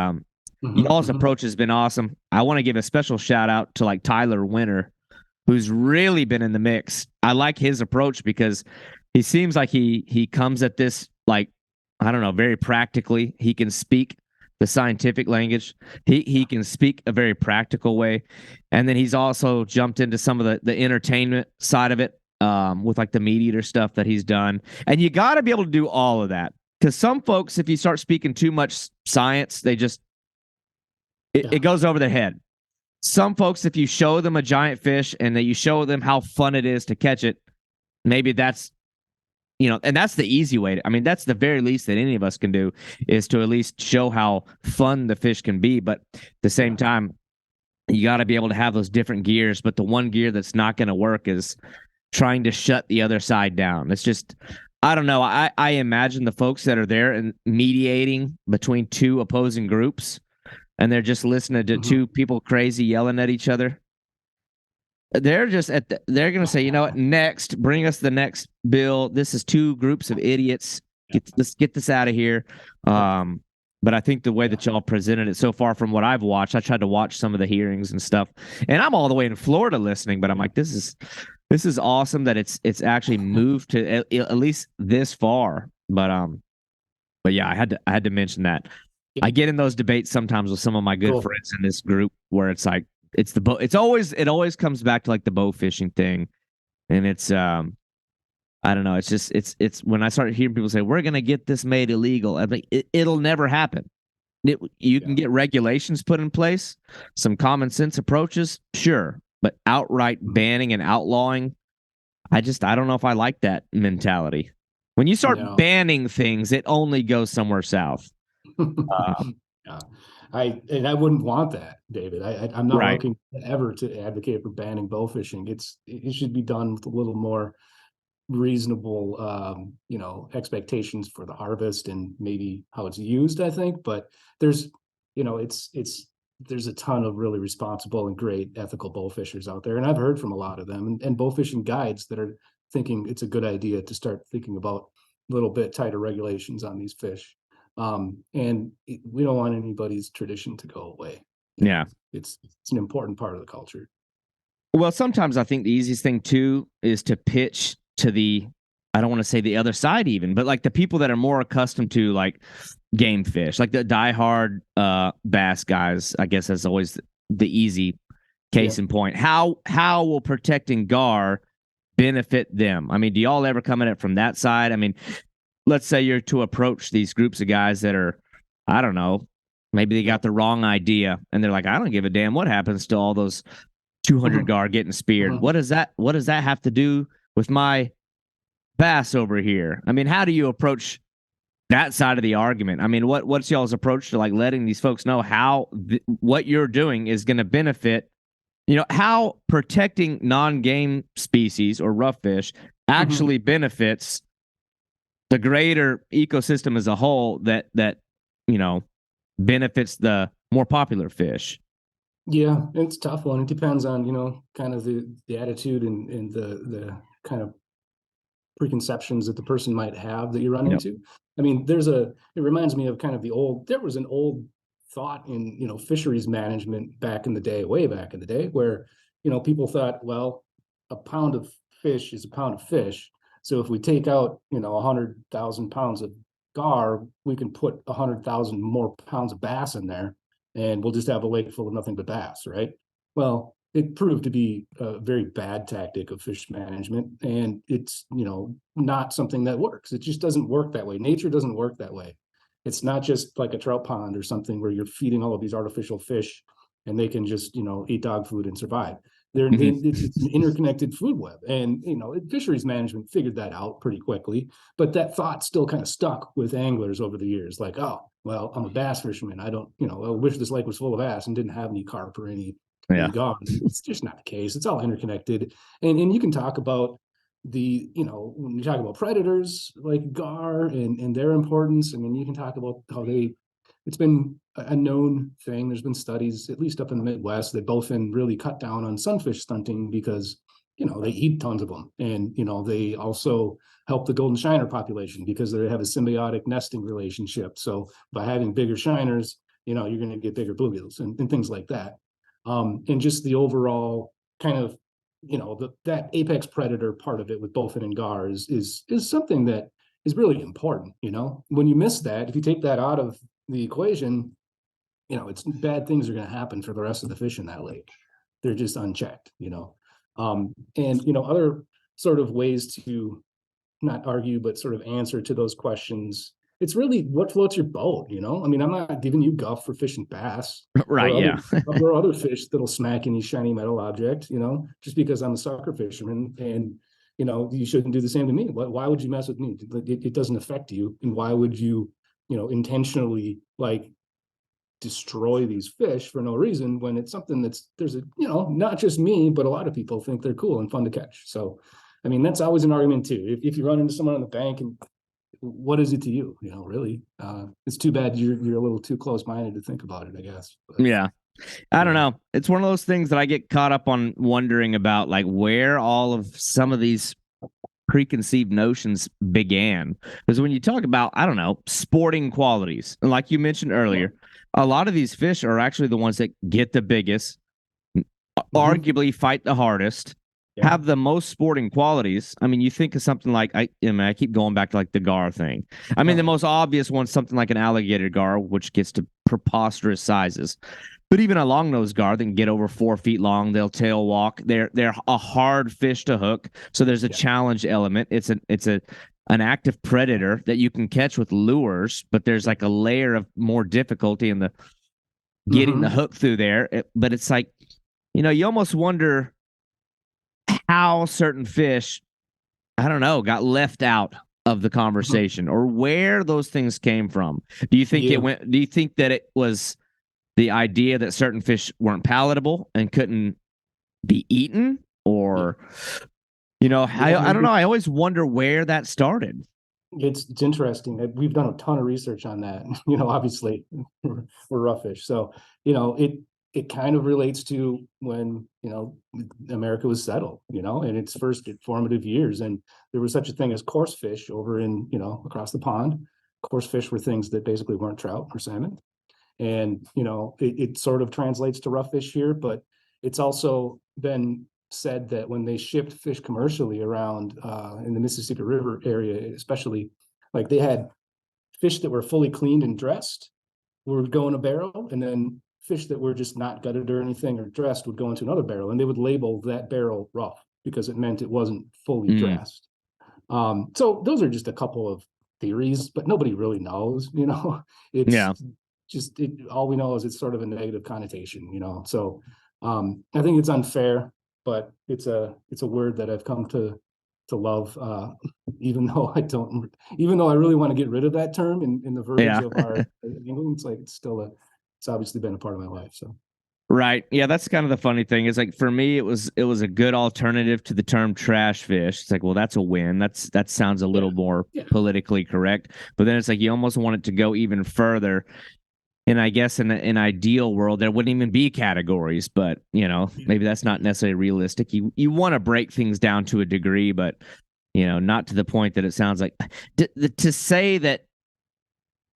Speaker 1: y'all's approach has been awesome. I want to give a special shout out to like Tyler Winter, who's really been in the mix. I like his approach because he seems like he comes at this like, I don't know, very practically. He can speak the scientific language. He can speak a very practical way. And then he's also jumped into some of the entertainment side of it, with like the meat eater stuff that he's done. And you got to be able to do all of that. Because some folks, if you start speaking too much science, it goes over their head. Some folks, if you show them a giant fish and that you show them how fun it is to catch it, maybe that's, and that's the easy way. That's the very least that any of us can do, is to at least show how fun the fish can be. But at the same time, you got to be able to have those different gears. But the one gear that's not going to work is trying to shut the other side down. It's just, I don't know. I imagine the folks that are there and mediating between two opposing groups, and they're just listening to two people crazy yelling at each other. They're just they're going to say, you know what, next, bring us the next bill. This is two groups of idiots. Let's get this out of here. But I think the way that y'all presented it so far, from what I've watched, I tried to watch some of the hearings and stuff, and I'm all the way in Florida listening, but I'm like, this is awesome that it's actually moved to at least this far. But yeah, I had to mention that. I get in those debates sometimes with some of my good friends in this group where it's like, it always comes back to like the bow fishing thing. And it's I don't know, it's when I start hearing people say we're going to get this made illegal, I think it'll never happen. You can get regulations put in place, some common sense approaches, sure, but outright banning and outlawing, I don't know if I like that mentality. When you start banning things, it only goes somewhere south.
Speaker 2: Yeah. I wouldn't want that, David. I'm not
Speaker 1: Right.
Speaker 2: looking ever to advocate for banning bow fishing. It should be done with a little more reasonable, expectations for the harvest and maybe how it's used, I think. But there's, there's a ton of really responsible and great ethical bow fishers out there. And I've heard from a lot of them, and bow fishing guides that are thinking it's a good idea to start thinking about a little bit tighter regulations on these fish. And we don't want anybody's tradition to go away.
Speaker 1: Yeah.
Speaker 2: It's an important part of the culture.
Speaker 1: Well, sometimes I think the easiest thing too is to pitch to I don't want to say the other side even, but like the people that are more accustomed to like game fish, like the diehard bass guys, I guess that's always the easy Case in point, how will protecting gar benefit them? I mean, do y'all ever come at it from that side? I mean, let's say you're to approach these groups of guys that are, I don't know, maybe they got the wrong idea and they're like, I don't give a damn what happens to all those 200 gar getting speared. What does that have to do with my bass over here? I mean, how do you approach that side of the argument? I mean, what's y'all's approach to like letting these folks know how what you're doing is going to benefit, how protecting non-game species or rough fish actually benefits the greater ecosystem as a whole that benefits the more popular fish?
Speaker 2: Yeah, it's a tough one. It depends on, kind of the attitude and the kind of preconceptions that the person might have that you run into. I mean, it reminds me of kind of there was an old thought in, fisheries management back in the day, way back in the day, where, people thought, well, a pound of fish is a pound of fish. So if we take out, 100,000 pounds of gar, we can put 100,000 more pounds of bass in there, and we'll just have a lake full of nothing but bass, right? Well, it proved to be a very bad tactic of fish management, and it's not something that works. It just doesn't work that way. Nature doesn't work that way. It's not just like a trout pond or something where you're feeding all of these artificial fish and they can just eat dog food and survive. It's an interconnected food web, and fisheries management figured that out pretty quickly. But that thought still kind of stuck with anglers over the years, like, oh, well, I'm a bass fisherman. I don't, I wish this lake was full of bass and didn't have any carp or any gar. It's just not the case. It's all interconnected, and you can talk about when you talk about predators like gar and their importance. I mean, you can talk about how it's been a known thing. There's been studies, at least up in the Midwest, that bowfin really cut down on sunfish stunting because, they eat tons of them. And, they also help the golden shiner population because they have a symbiotic nesting relationship. So by having bigger shiners, you're going to get bigger bluegills and things like that. And just the overall kind of, that apex predator part of it with bowfin and gar is something that is really important. When you miss that, if you take that out of the equation, it's bad things are going to happen for the rest of the fish in that lake. They're just unchecked, and other sort of ways to not argue, but sort of answer to those questions. It's really what floats your boat. I mean, I'm not giving you guff for fishing bass,
Speaker 1: right?
Speaker 2: There are other fish that'll smack any shiny metal object, just because I'm a sucker fisherman, and you shouldn't do the same to me. Why would you mess with me? It doesn't affect you, and why would you intentionally like destroy these fish for no reason when it's something there's not just me, but a lot of people think they're cool and fun to catch. So I mean, that's always an argument too. If you run into someone on the bank, and what is it to you? Really, it's too bad you're a little too close-minded to think about it, I guess. But,
Speaker 1: yeah. I don't know. It's one of those things that I get caught up on wondering about, like where all of some of these preconceived notions began. Because when you talk about, I don't know, sporting qualities, and like you mentioned earlier, a lot of these fish are actually the ones that get the biggest, arguably fight the hardest, have the most sporting qualities. I mean, you think of something like I keep going back to like the gar thing. I mean, the most obvious one, something like an alligator gar, which gets to preposterous sizes. But even along those gar, they can get over 4 feet long. They'll tail walk. They're a hard fish to hook. So there's a challenge element. It's an active predator that you can catch with lures, but there's like a layer of more difficulty in the getting the hook through there. But it's like, you almost wonder how certain fish, I don't know, got left out of the conversation or where those things came from. Do you think do you think that it was the idea that certain fish weren't palatable and couldn't be eaten, or I don't know. I always wonder where that started.
Speaker 2: It's interesting. We've done a ton of research on that. Obviously we're rough fish, so it kind of relates to when America was settled, in its first formative years, and there was such a thing as coarse fish over in across the pond. Coarse fish were things that basically weren't trout or salmon. And, it sort of translates to rough fish here, but it's also been said that when they shipped fish commercially around in the Mississippi River area, especially, like they had fish that were fully cleaned and dressed were going a barrel, and then fish that were just not gutted or anything or dressed would go into another barrel, and they would label that barrel rough because it meant it wasn't fully dressed. So those are just a couple of theories, but nobody really knows, it's just all we know is it's sort of a negative connotation, so I think it's unfair, but it's a word that I've come to love, even though I really want to get rid of that term in the verbiage of our England. It's like it's obviously been a part of my life. So
Speaker 1: right. Yeah, that's kind of the funny thing. Is like for me, it was a good alternative to the term trash fish. It's like, well, that's a win. That sounds a little more politically correct. But then it's like you almost want it to go even further. And I guess in an ideal world, there wouldn't even be categories, but maybe that's not necessarily realistic. You want to break things down to a degree, but not to the point that it sounds like to say that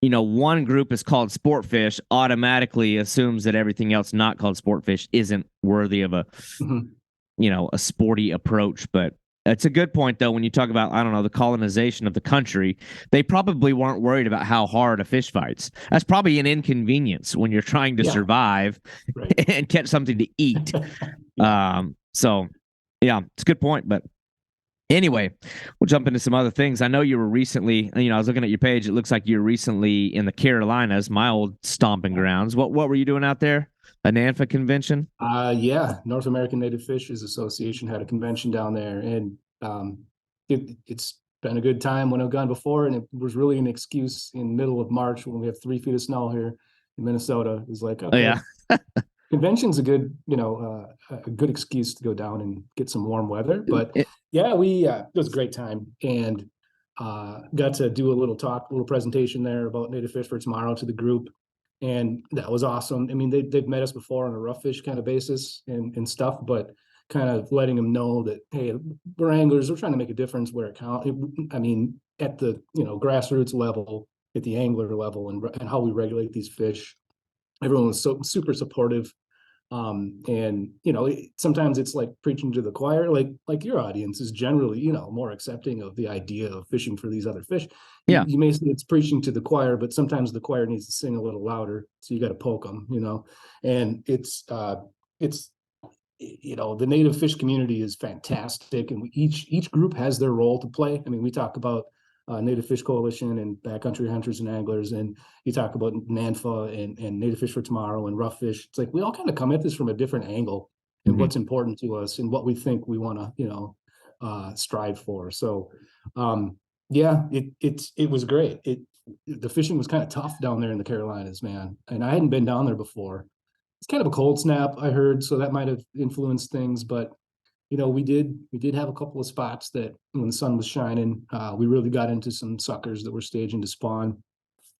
Speaker 1: one group is called sport fish automatically assumes that everything else not called sport fish isn't worthy of a a sporty approach. But it's a good point, though, when you talk about, I don't know, the colonization of the country. They probably weren't worried about how hard a fish fights. That's probably an inconvenience when you're trying to survive and catch something to eat. So, yeah, it's a good point. But anyway, we'll jump into some other things. I know you were recently, I was looking at your page. It looks like you're recently in the Carolinas, my old stomping grounds. What were you doing out there? A NANFA convention?
Speaker 2: North American Native Fishes Association had a convention down there, and it's been a good time when I've gone before, and it was really an excuse in middle of March when we have 3 feet of snow here in Minnesota. It was like, okay, convention's a good, a good excuse to go down and get some warm weather. But it was a great time, and got to do a little presentation there about native fish for tomorrow to the group. And that was awesome. I mean, they've met us before on a rough fish kind of basis and stuff, but kind of letting them know that, hey, we're anglers. We're trying to make a difference where it counts. I mean, at the grassroots level, at the angler level, and how we regulate these fish. Everyone was so super supportive. And sometimes it's like preaching to the choir, like your audience is generally, more accepting of the idea of fishing for these other fish. You may say it's preaching to the choir, but sometimes the choir needs to sing a little louder. So you got to poke them, and it's the native fish community is fantastic. And each group has their role to play. I mean, we talk about Native Fish Coalition and Backcountry Hunters and Anglers, and you talk about NANFA and Native Fish for Tomorrow and Rough Fish. It's like we all kind of come at this from a different angle and what's important to us and what we think we want to strive for. So it was great. The fishing was kind of tough down there in the Carolinas, man, and I hadn't been down there before. It's kind of a cold snap, I heard, so that might have influenced things, but we did have a couple of spots that when the sun was shining, we really got into some suckers that were staging to spawn.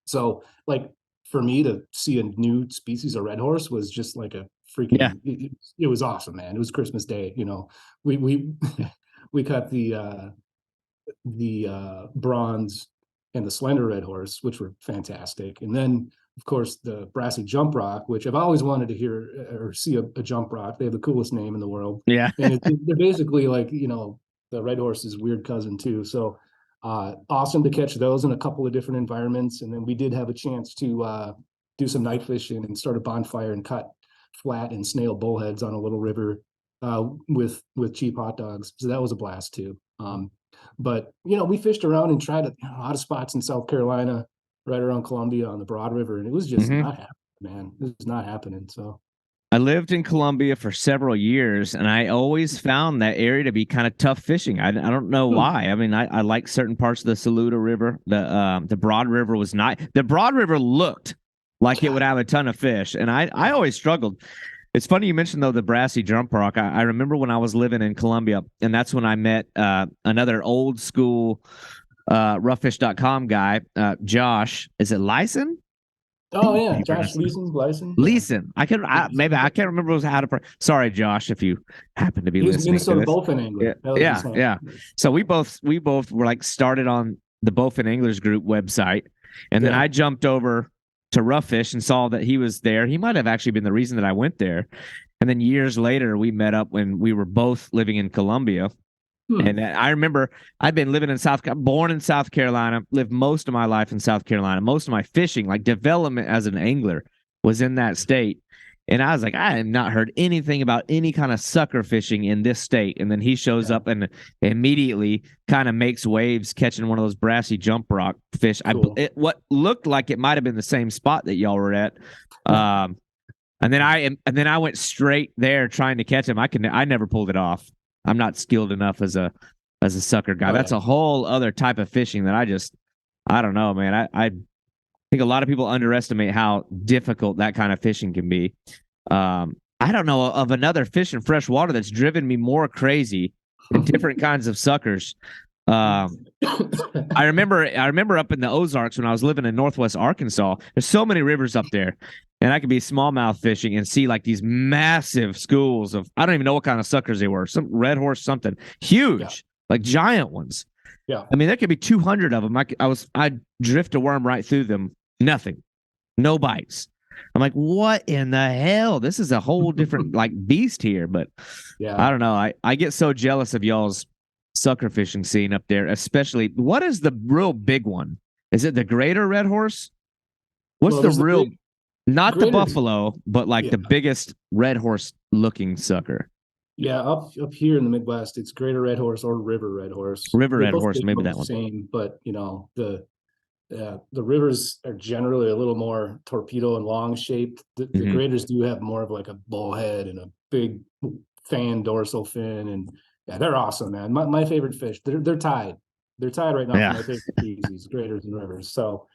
Speaker 2: So like for me to see a new species of red horse was just like a freaking, it was awesome, man. It was Christmas Day. We we caught the bronze and the slender red horse, which were fantastic. And then of course, the brassy jump rock, which I've always wanted to hear or see a jump rock. They have the coolest name in the world.
Speaker 1: Yeah.
Speaker 2: And they're basically like, the red horse's weird cousin too. So awesome to catch those in a couple of different environments. And then we did have a chance to do some night fishing and start a bonfire and cut flat and snail bullheads on a little river with cheap hot dogs. So that was a blast too. But, we fished around and tried a lot of spots in South Carolina, right around Columbia on the Broad River, and it was just not happening, man. It was not happening. So
Speaker 1: I lived in Columbia for several years, and I always found that area to be kind of tough fishing. I don't know why. I mean, I like certain parts of the Saluda River. The Broad River was not. The Broad River looked like it would have a ton of fish, and I always struggled. It's funny you mentioned, though, the brassy jump rock. I remember when I was living in Columbia, and that's when I met another old school roughfish.com guy, Josh. Is it Lyson?
Speaker 2: Oh yeah, Josh Lyson.
Speaker 1: I can't remember how to. Sorry, Josh, if you happen to be listening.
Speaker 2: Minnesota Bowfin Angler.
Speaker 1: Yeah. So we both were like started on the Bowfin Anglers group website, and then I jumped over to Rough Fish and saw that he was there. He might have actually been the reason that I went there. And then years later, we met up when we were both living in Columbia. And I remember I'd been living in born in South Carolina, lived most of my life in South Carolina. Most of my fishing, like development as an angler, was in that state. And I was like, I have not heard anything about any kind of sucker fishing in this state. And then he shows
Speaker 2: Yeah,
Speaker 1: up and immediately kind of makes waves catching one of those brassy jump rock fish.
Speaker 2: cool.
Speaker 1: What looked like it might have been the same spot that y'all were at. Um, and then I went straight there trying to catch him. I never pulled it off. I'm not skilled enough as a sucker guy.
Speaker 2: Oh
Speaker 1: That's
Speaker 2: yeah.
Speaker 1: a whole other type of fishing that I don't know, man. I think a lot of people underestimate how difficult that kind of fishing can be. I don't know of another fish in fresh water that's driven me more crazy than different kinds of suckers. Um, I remember up in the Ozarks when I was living in Northwest Arkansas. There's so many rivers up there, and I could be smallmouth fishing and see like these massive schools of I don't even know what kind of suckers they were. Some red horse, something
Speaker 2: Yeah.
Speaker 1: huge, like giant ones.
Speaker 2: Yeah.
Speaker 1: I mean, there could be 200 of them. I'd drift a worm right through them. Nothing, no bites. I'm like, what in the hell? This is a whole different like beast here. But
Speaker 2: Yeah.
Speaker 1: I don't know. I get so jealous of y'all's sucker fishing scene up there, especially. What is the real big one? Is it the greater red horse? What's
Speaker 2: Well,
Speaker 1: the
Speaker 2: there's the
Speaker 1: real,
Speaker 2: big
Speaker 1: not the
Speaker 2: greater.
Speaker 1: buffalo, but like
Speaker 2: Yeah.
Speaker 1: the biggest red horse looking sucker?
Speaker 2: Yeah, up here in the Midwest, it's greater red horse or river red horse.
Speaker 1: River
Speaker 2: They
Speaker 1: red
Speaker 2: both
Speaker 1: horse,
Speaker 2: they
Speaker 1: maybe
Speaker 2: look
Speaker 1: that
Speaker 2: the
Speaker 1: one.
Speaker 2: same, but the rivers are generally a little more torpedo and long shaped. The
Speaker 1: Mm-hmm.
Speaker 2: graders do have more of like a bull head and a big fan dorsal fin, and yeah, they're awesome, man. My favorite fish. They're tied. They're tied right now for
Speaker 1: Yeah.
Speaker 2: my favorite species, graders and rivers. So,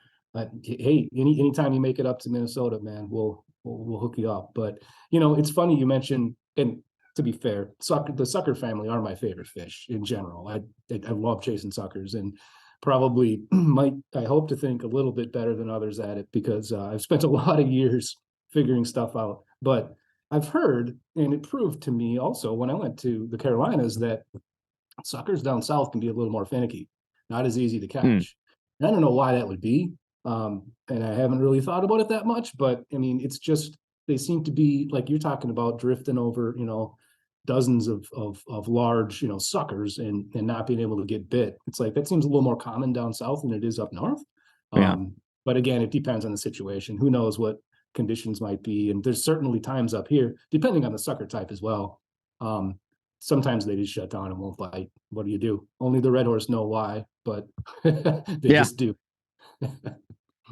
Speaker 2: hey, anytime you make it up to Minnesota, man, we'll hook you up. But it's funny you mentioned, and to be fair, the sucker family are my favorite fish in general. I love chasing suckers, and probably I hope to think a little bit better than others at it because I've spent a lot of years figuring stuff out. But I've heard, and it proved to me also when I went to the Carolinas, that suckers down south can be a little more finicky, not as easy to
Speaker 1: Hmm.
Speaker 2: catch. And I don't know why that would be. And I haven't really thought about it that much, but I mean, it's just they seem to be like you're talking about drifting over, dozens of large, suckers and not being able to get bit. It's like that seems a little more common down south than it is up north.
Speaker 1: Yeah.
Speaker 2: But again, it depends on the situation. Who knows what conditions might be? And there's certainly times up here, depending on the sucker type as well. Sometimes they just shut down and won't bite. What do you do? Only the red horse know why, but they
Speaker 1: Yeah.
Speaker 2: just do.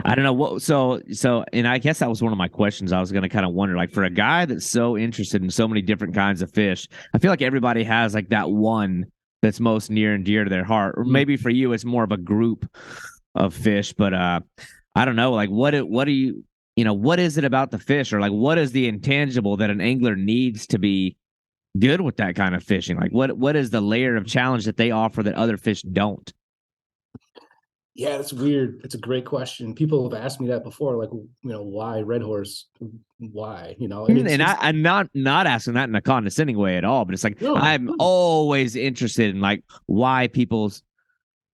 Speaker 1: I don't know what and I guess that was one of my questions. I was going to kind of wonder, like, for a guy that's so interested in so many different kinds of fish, I feel like everybody has like that one that's most near and dear to their heart. Or maybe for you it's more of a group of fish, but I don't know, like what do what is it about the fish, or like what is the intangible that an angler needs to be good with that kind of fishing? Like what is the layer of challenge that they offer that other fish don't?
Speaker 2: Yeah, it's weird. It's a great question. People have asked me that before, like, why red horse? Why? And
Speaker 1: And I'm not asking that in a condescending way at all, but it's like
Speaker 2: no.
Speaker 1: I'm always interested in like why people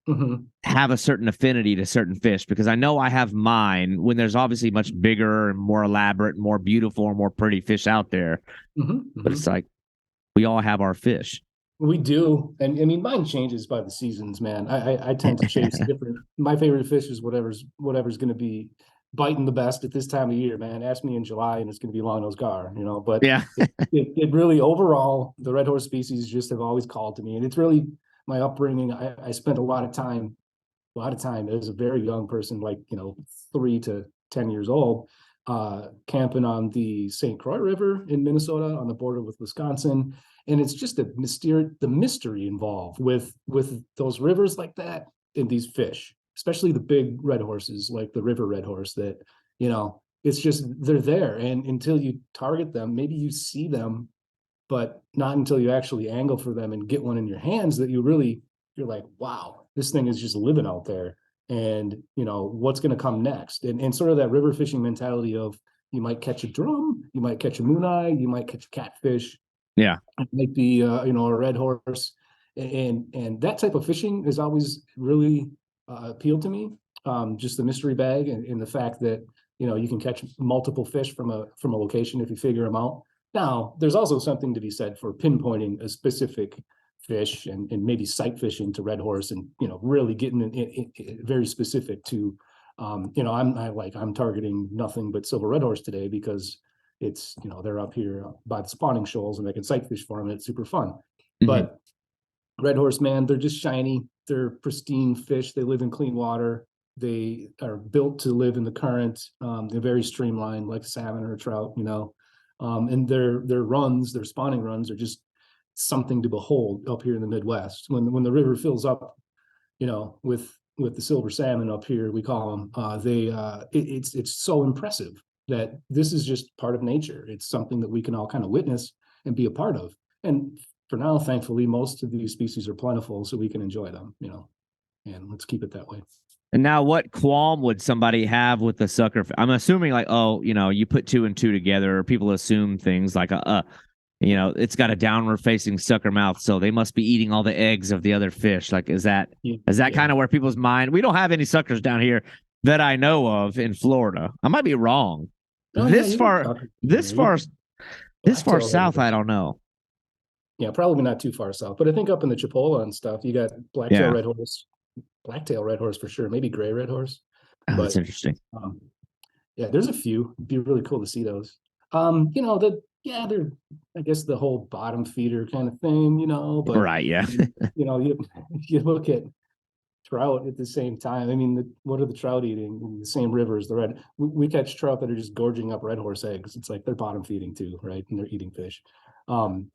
Speaker 2: Mhm,
Speaker 1: have a certain affinity to certain fish, because I know I have mine when there's obviously much bigger and more elaborate, more beautiful, and more pretty fish out there.
Speaker 2: mhm,
Speaker 1: But it's
Speaker 2: mhm.
Speaker 1: like we all have our fish.
Speaker 2: We do, and I mean, mine changes by the seasons, man. I tend to chase different. My favorite fish is whatever's going to be biting the best at this time of year, man. Ask me in July, and it's going to be longnose gar, But
Speaker 1: Yeah.
Speaker 2: it really overall, the red horse species just have always called to me, and it's really my upbringing. I spent a lot of time as a very young person, like 3 to 10 years old, camping on the St. Croix River in Minnesota on the border with Wisconsin. And it's just the mystery involved with those rivers like that and these fish, especially the big red horses like the river red horse that, it's just they're there. And until you target them, maybe you see them, but not until you actually angle for them and get one in your hands that you're like, wow, this thing is just living out there. And what's going to come next? And sort of that river fishing mentality of you might catch a drum, you might catch a moon eye, you might catch a catfish,
Speaker 1: Yeah.
Speaker 2: it might be a red horse, and that type of fishing has always really appealed to me. Just the mystery bag and the fact that you can catch multiple fish from a location if you figure them out. Now, there's also something to be said for pinpointing a specific fish and maybe sight fishing to red horse and really getting very specific to I'm targeting nothing but silver red horse today because it's, they're up here by the spawning shoals and they can sight fish for them. And it's super fun.
Speaker 1: Mm-hmm.
Speaker 2: But red horse, man, they're just shiny. They're pristine fish. They live in clean water. They are built to live in the current. They're very streamlined, like salmon or trout, and their spawning runs are just something to behold up here in the Midwest. When the river fills up, with the silver salmon up here, we call them, it's so impressive that this is just part of nature. It's something that we can all kind of witness and be a part of. And for now, thankfully, most of these species are plentiful, so we can enjoy them, and let's keep it that way.
Speaker 1: And now what qualm would somebody have with the sucker? I'm assuming like, oh, you put two and two together, or people assume things like, it's got a downward facing sucker mouth, so they must be eating all the eggs of the other fish. Like, is that kind of where people's mind? We don't have any suckers down here that I know of in Florida. I might be wrong. This far south, I don't know.
Speaker 2: Yeah, probably not too far south, but I think up in the Chipola and stuff, you got blacktail red horse for sure, maybe gray red horse.
Speaker 1: Oh, that's interesting.
Speaker 2: There's a few. It'd be really cool to see those. They're, I guess, the whole bottom feeder kind of thing, but
Speaker 1: right, yeah.
Speaker 2: you look at trout at the same time. I mean, what are the trout eating in the same river as the red? We catch trout that are just gorging up red horse eggs. It's like they're bottom feeding too, right? And they're eating fish. And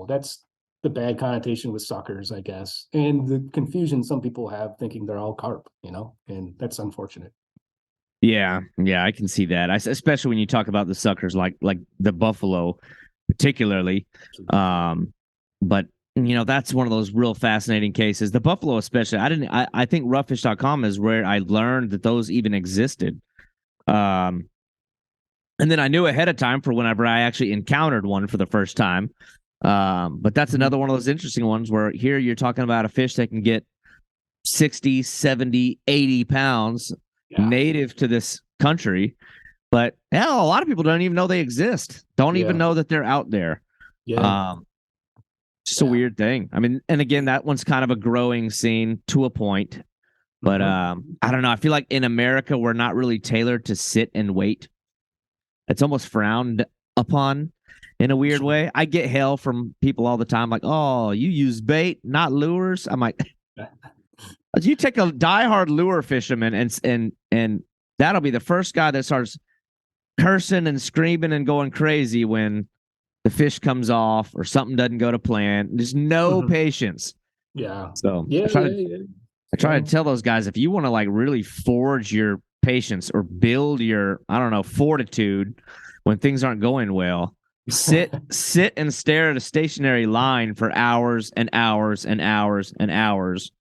Speaker 2: that's the bad connotation with suckers, I guess, and the confusion some people have thinking they're all carp, and that's unfortunate.
Speaker 1: Yeah, I can see that. Especially when you talk about the suckers, like the buffalo, particularly. But that's one of those real fascinating cases. The buffalo, especially. I think roughfish.com is where I learned that those even existed. And then I knew ahead of time for whenever I actually encountered one for the first time. But that's another one of those interesting ones where here you're talking about a fish that can get 60, 70, 80 pounds native to this country. But a lot of people don't even know they exist. Don't even know that they're out there. Yeah. Just a weird thing. I mean, and again, that one's kind of a growing scene to a point. But I don't know. I feel like in America, we're not really tailored to sit and wait. It's almost frowned upon in a weird way. I get hell from people all the time, like, "Oh, you use bait, not lures." I'm like, you take a diehard lure fisherman, and that'll be the first guy that starts cursing and screaming and going crazy when the fish comes off or something doesn't go to plan. There's no patience.
Speaker 2: Yeah.
Speaker 1: So I try to tell those guys, if you want to like really forge your patience or build your, I don't know, fortitude when things aren't going well, sit and stare at a stationary line for hours and hours and hours and hours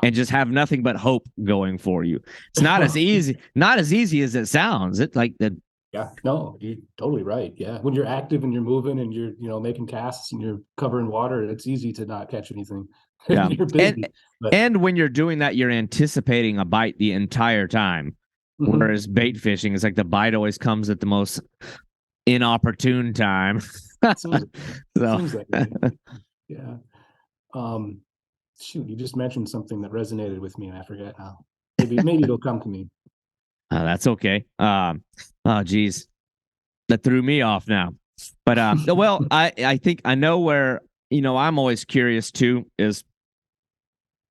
Speaker 1: and just have nothing but hope going for you. It's not as easy as it sounds. It's like the
Speaker 2: Yeah, no, you're totally right. Yeah. When you're active and you're moving and you're, making casts and you're covering water, it's easy to not catch anything.
Speaker 1: Yeah.
Speaker 2: You're busy,
Speaker 1: and when you're doing that, you're anticipating a bite the entire time. Whereas bait fishing is like the bite always comes at the most inopportune time.
Speaker 2: Seems like it. Yeah. Shoot, you just mentioned something that resonated with me and I forget how. Maybe it'll come to me.
Speaker 1: That's okay. Oh, geez. That threw me off now. But well, I think I know where, I'm always curious too, is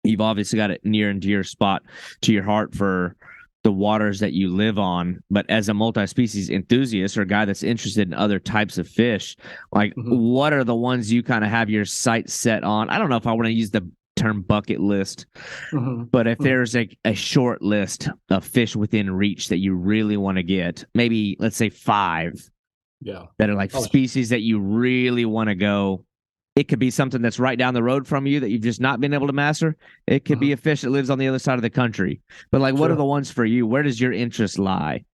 Speaker 1: you've obviously got it near and dear spot to your heart for the waters that you live on. But as a multi-species enthusiast or a guy that's interested in other types of fish, like what are the ones you kind of have your sights set on? I don't know if I want to use the term bucket list, but if there's a short list of fish within reach that you really want to get, maybe let's say 5 that are like species that you really want to go. It could be something that's right down the road from you that you've just not been able to master. It could be a fish that lives on the other side of the country. But like, what are the ones for you? Where does your interest lie?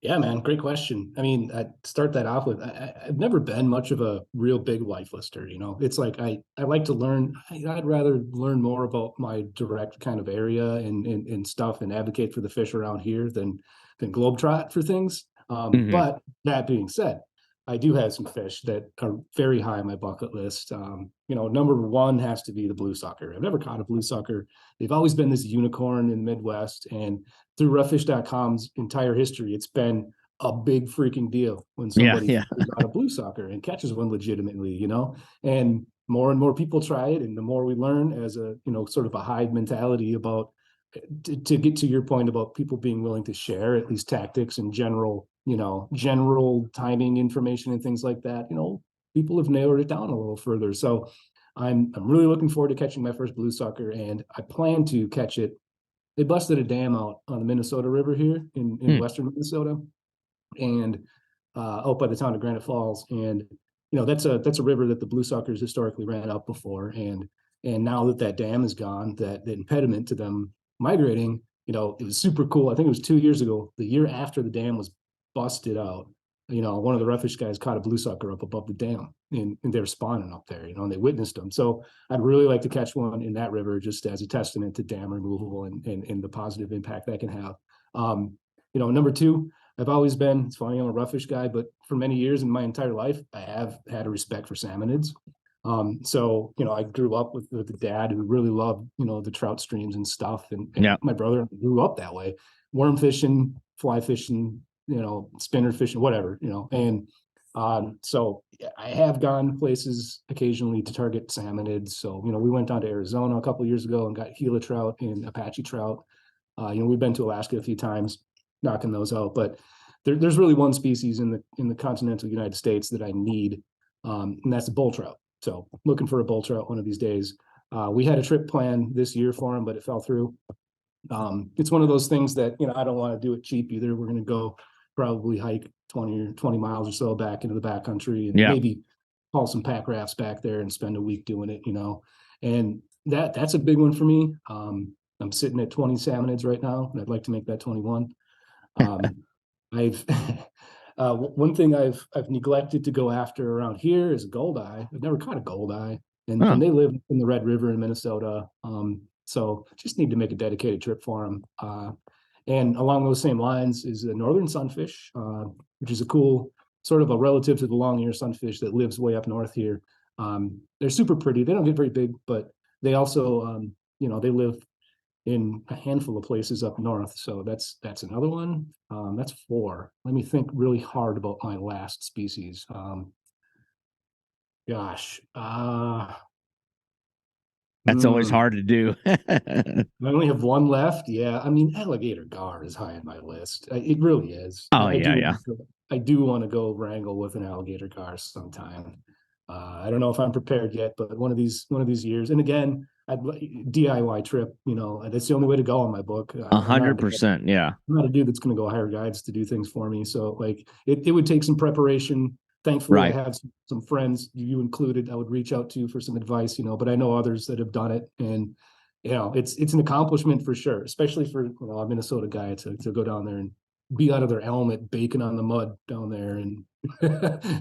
Speaker 2: Yeah, man, great question. I mean, I'd start that off with, I've never been much of a real big life lister. It's like I like to learn. I'd rather learn more about my direct kind of area and stuff and advocate for the fish around here than globetrot for things. But that being said, I do have some fish that are very high on my bucket list. Number one has to be the blue sucker. I've never caught a blue sucker. They've always been this unicorn in the Midwest, and through roughfish.com's entire history, it's been a big freaking deal when
Speaker 1: Yeah,
Speaker 2: somebody
Speaker 1: yeah.
Speaker 2: figures out a blue sucker and catches one legitimately, and more people try it. And the more we learn as a, sort of a hive mentality about, to get to your point about people being willing to share at least tactics and general timing information and things like that, people have narrowed it down a little further. So I'm really looking forward to catching my first blue sucker, and I plan to catch it. They busted a dam out on the Minnesota River here in
Speaker 1: Hmm.
Speaker 2: western Minnesota, and out by the town of Granite Falls. And that's a river that the blue suckers historically ran up before, and now that that dam is gone, that the impediment to them migrating, it was super cool. I think it was 2 years ago, the year after the dam was busted out. One of the roughish guys caught a blue sucker up above the dam, and they're spawning up there, and they witnessed them. So I'd really like to catch one in that river, just as a testament to dam removal and the positive impact that can have. Number two, I've always been, it's funny, I'm a roughish guy, but for many years in my entire life, I have had a respect for salmonids. So, I grew up with a dad who really loved, the trout streams and stuff. And
Speaker 1: Yeah.
Speaker 2: my brother grew up that way, worm fishing, fly fishing, spinner fishing, whatever, and so I have gone places occasionally to target salmonids. So, we went down to Arizona a couple of years ago and got Gila trout and Apache trout. We've been to Alaska a few times, knocking those out. But there's really one species in the continental United States that I need, and that's a bull trout. So looking for a bull trout one of these days. We had a trip planned this year for him, but it fell through. It's one of those things that I don't want to do it cheap either. We're going to go probably hike 20 miles or so back into the backcountry, and
Speaker 1: Yeah.
Speaker 2: maybe haul some pack rafts back there and spend a week doing it. And that's a big one for me. I'm sitting at 20 salmonids right now, and I'd like to make that 21. I've one thing I've neglected to go after around here is a goldeye. I've never caught a goldeye, and
Speaker 1: Oh,
Speaker 2: they live in the Red River in Minnesota. So just need to make a dedicated trip for them. And along those same lines is a northern sunfish, which is a cool sort of a relative to the long ear sunfish that lives way up north here. They're super pretty. They don't get very big, but they also, they live in a handful of places up north. So that's another one. That's four. Let me think really hard about my last species. Gosh,
Speaker 1: that's always
Speaker 2: I
Speaker 1: hard to do.
Speaker 2: only have one left. Yeah, I mean, alligator gar is high on my list. It really is.
Speaker 1: Oh, yeah, yeah.
Speaker 2: I do want to go wrangle with an alligator gar sometime. I don't know if I'm prepared yet, but one of these years. And again, I'd DIY trip. That's the only way to go in my book. I'm not
Speaker 1: 100%. Yeah.
Speaker 2: I'm not a dude that's going to go hire guides to do things for me. So like it would take some preparation. Thankfully, I
Speaker 1: Right.
Speaker 2: have some friends, you included, I would reach out to for some advice, but I know others that have done it. And, it's an accomplishment for sure, especially for a Minnesota guy to go down there and be out of their element, baking on the mud down there and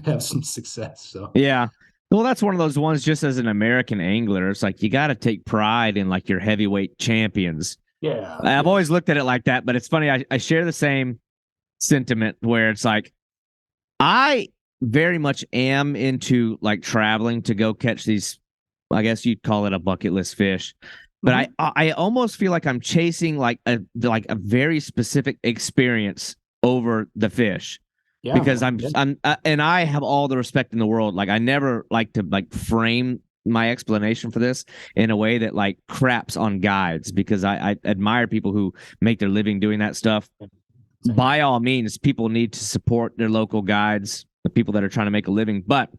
Speaker 2: have some success. So,
Speaker 1: Yeah. Well, that's one of those ones just as an American angler. It's like you got to take pride in like your heavyweight champions.
Speaker 2: yeah,
Speaker 1: I've
Speaker 2: yeah,
Speaker 1: always looked at it like that, but it's funny. I share the same sentiment where it's like I very much am into like traveling to go catch these. I guess you'd call it a bucket list fish, but I
Speaker 2: mhm.
Speaker 1: I almost feel like I'm chasing like a very specific experience over the fish
Speaker 2: Yeah,
Speaker 1: because
Speaker 2: man. Yeah.
Speaker 1: and I have all the respect in the world. Like I never like to like frame my explanation for this in a way that like craps on guides because I admire people who make their living doing that stuff.
Speaker 2: Same.
Speaker 1: By all means, people need to support their local guides, the people that are trying to make a living. But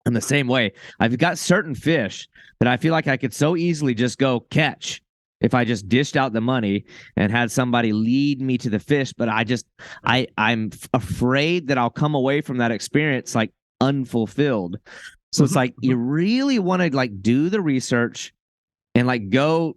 Speaker 1: in the same way, I've got certain fish that I feel like I could so easily just go catch if I just dished out the money and had somebody lead me to the fish. But I'm afraid that I'll come away from that experience like unfulfilled. So it's
Speaker 2: Mhm,
Speaker 1: like you
Speaker 2: mhm.
Speaker 1: really want to like do the research and like go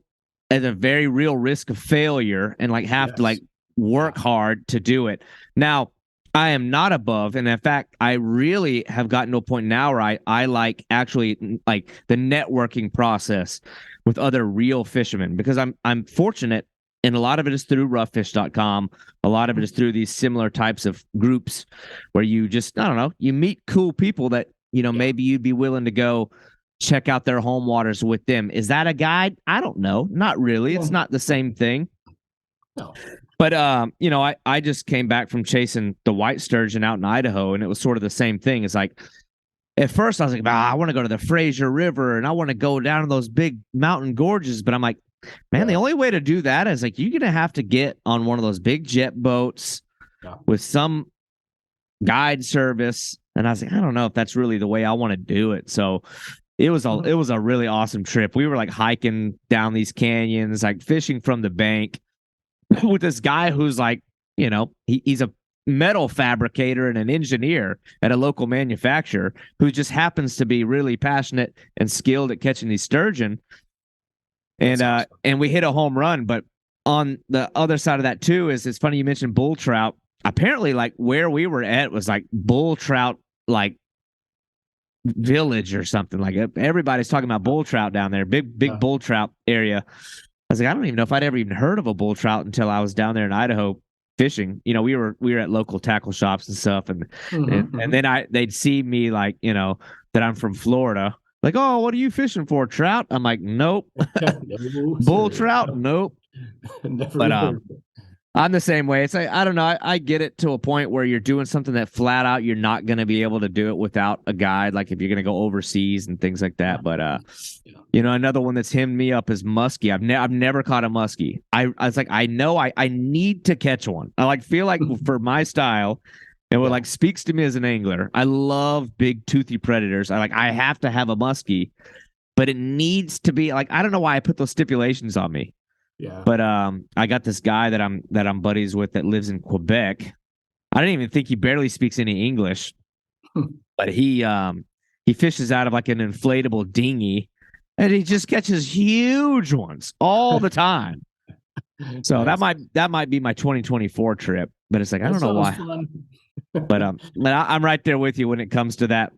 Speaker 1: at a very real risk of failure and like have to
Speaker 2: Yes.
Speaker 1: like work
Speaker 2: Yeah.
Speaker 1: hard to do it. Now, I am not above, and in fact, I really have gotten to a point now where I like actually like the networking process with other real fishermen because I'm fortunate, and a lot of it is through roughfish.com. A lot of it is through these similar types of groups where you just I don't know, you meet cool people that
Speaker 2: Yeah.
Speaker 1: maybe you'd be willing to go check out their home waters with them. Is that a guide? I don't know. Not really.
Speaker 2: Yeah.
Speaker 1: It's not the same thing.
Speaker 2: No.
Speaker 1: But I just came back from chasing the white sturgeon out in Idaho, and it was sort of the same thing. It's like at first I was like, I want to go to the Fraser River and I want to go down to those big mountain gorges. But I'm like, man, the only way to do that is like you're gonna have to get on one of those big jet boats with some guide service. And I was like, I don't know if that's really the way I want to do it. So it was a really awesome trip. We were like hiking down these canyons, like fishing from the bank with this guy who's like, he's a metal fabricator and an engineer at a local manufacturer who just happens to be really passionate and skilled at catching these sturgeon. And awesome. And we hit a home run. But on the other side of that too is it's funny you mentioned bull trout. Apparently, like where we were at was like bull trout like village or something. Like everybody's talking about bull trout down there, big bull trout area. I was like, I don't even know if I'd ever even heard of a bull trout until I was down there in Idaho fishing. We were at local tackle shops and stuff, and then they'd see me like, that I'm from Florida. Like, oh, what are you fishing for? Trout? I'm like, nope. Bull trout? Nope. But I'm the same way. It's like, I don't know. I get it to a point where you're doing something that flat out you're not going to be able to do it without a guide. Like if you're going to go overseas and things like that. But another one that's hemmed me up is muskie. I've never caught a muskie. I was like, I know I need to catch one. I like feel like for my style, it would like speaks to me as an angler. I love big toothy predators. I have to have a muskie, but it needs to be like, I don't know why I put those stipulations on me.
Speaker 2: Yeah.
Speaker 1: But I got this guy that I'm buddies with that lives in Quebec. I don't even think he barely speaks any English, but he fishes out of like an inflatable dinghy, and he just catches huge ones all the time. So nice. that might be my 2024 trip, but it's like I don't know why. But I'm right there with you when it comes to that.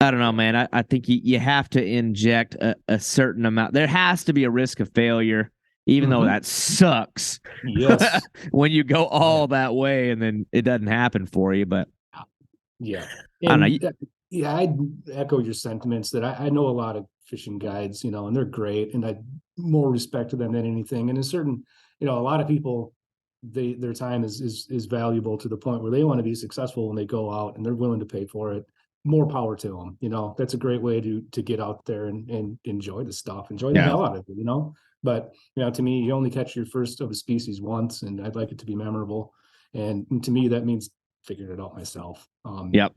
Speaker 1: I don't know, man. I think you have to inject a certain amount. There has to be a risk of failure. Even though that sucks,
Speaker 2: yes,
Speaker 1: when you go all that way and then it doesn't happen for you. But
Speaker 2: yeah,
Speaker 1: I don't know.
Speaker 2: I echo your sentiments that I know a lot of fishing guides, and they're great, and I more respect to them than anything. And a certain, a lot of people, their time is valuable to the point where they want to be successful when they go out and they're willing to pay for it. More power to them. That's a great way to get out there and enjoy the stuff, enjoy the hell out of it. But to me, you only catch your first of a species once, and I'd like it to be memorable. And to me, that means figuring it out myself.
Speaker 1: Yep.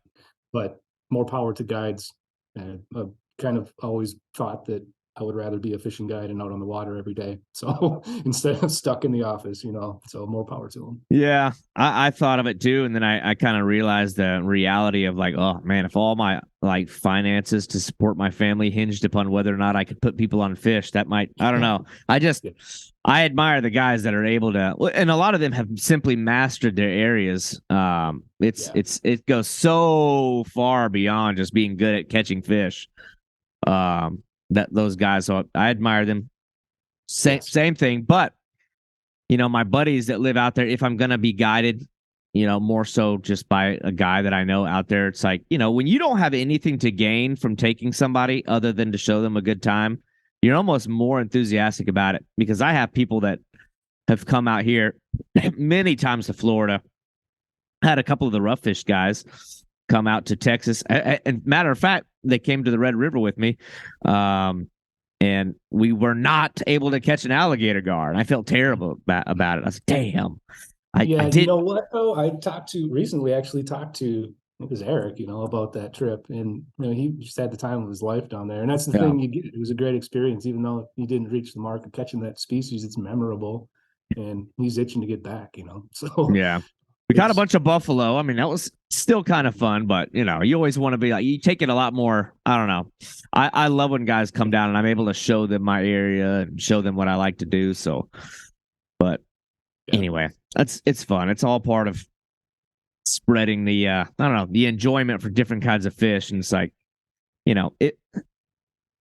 Speaker 2: But more power to guides. And I've kind of always thought that I would rather be a fishing guide and out on the water every day. So instead of stuck in the office, so more power to them.
Speaker 1: Yeah, I thought of it too. And then I kind of realized the reality of like, oh man, if all my like finances to support my family hinged upon whether or not I could put people on fish, that might, I don't know. I admire the guys that are able to, and a lot of them have simply mastered their areas. It goes so far beyond just being good at catching fish. That those guys, so I admire them. Same thing, but my buddies that live out there, if I'm gonna be guided, more so just by a guy that I know out there, it's like, when you don't have anything to gain from taking somebody other than to show them a good time, you're almost more enthusiastic about it. Because I have people that have come out here many times to Florida. I had a couple of the rough fish guys come out to Texas. And matter of fact, they came to the Red River with me. And we were not able to catch an alligator gar. And I felt terrible about it. I was like, damn. I did.
Speaker 2: You know what, though? I recently talked to, it was Eric, about that trip. And, he just had the time of his life down there. And that's the thing you get. It was a great experience, even though he didn't reach the mark of catching that species. It's memorable. And he's itching to get back, So
Speaker 1: yeah. We caught a bunch of buffalo. I mean, that was still kind of fun, but you always want to be like, you take it a lot more. I don't know. I love when guys come down and I'm able to show them my area and show them what I like to do. So, but anyway, it's fun. It's all part of spreading the, I don't know, the enjoyment for different kinds of fish. And it's like,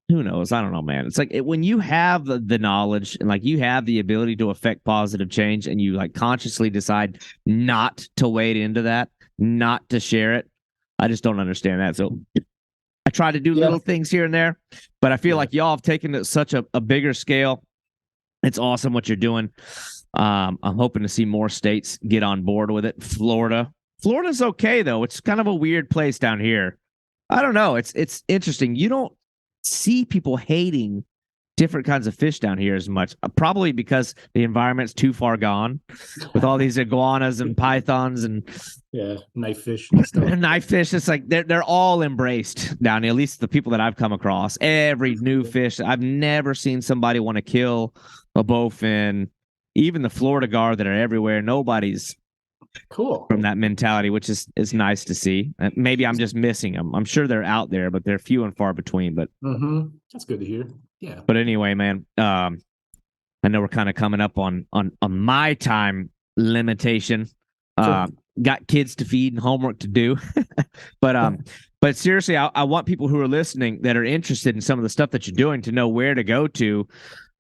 Speaker 1: who knows? I don't know, man. It's like when you have the knowledge and like you have the ability to affect positive change and you like consciously decide not to wade into that, not to share it. I just don't understand that. So I try to do little things here and there, but I feel like y'all have taken it such a bigger scale It's awesome what you're doing. I'm hoping to see more states get on board with it. Florida's okay though. It's kind of a weird place down here. I don't know. It's interesting. You don't see people hating different kinds of fish down here as much. Probably because the environment's too far gone with all these iguanas and pythons and
Speaker 2: knife fish and stuff.
Speaker 1: knife fish. It's like they're all embraced down here. At least the people that I've come across. Every new fish. I've never seen somebody want to kill a bowfin. Even the Florida gar that are everywhere. Nobody's
Speaker 2: cool
Speaker 1: from that mentality, which is nice to see. Maybe I'm just missing them. I'm sure they're out there, but they're few and far between. But
Speaker 2: that's good to hear. Yeah.
Speaker 1: But anyway, man, I know we're kind of coming up on my time limitation.
Speaker 2: Sure.
Speaker 1: Got kids to feed and homework to do. But seriously, I want people who are listening that are interested in some of the stuff that you're doing to know where to go to.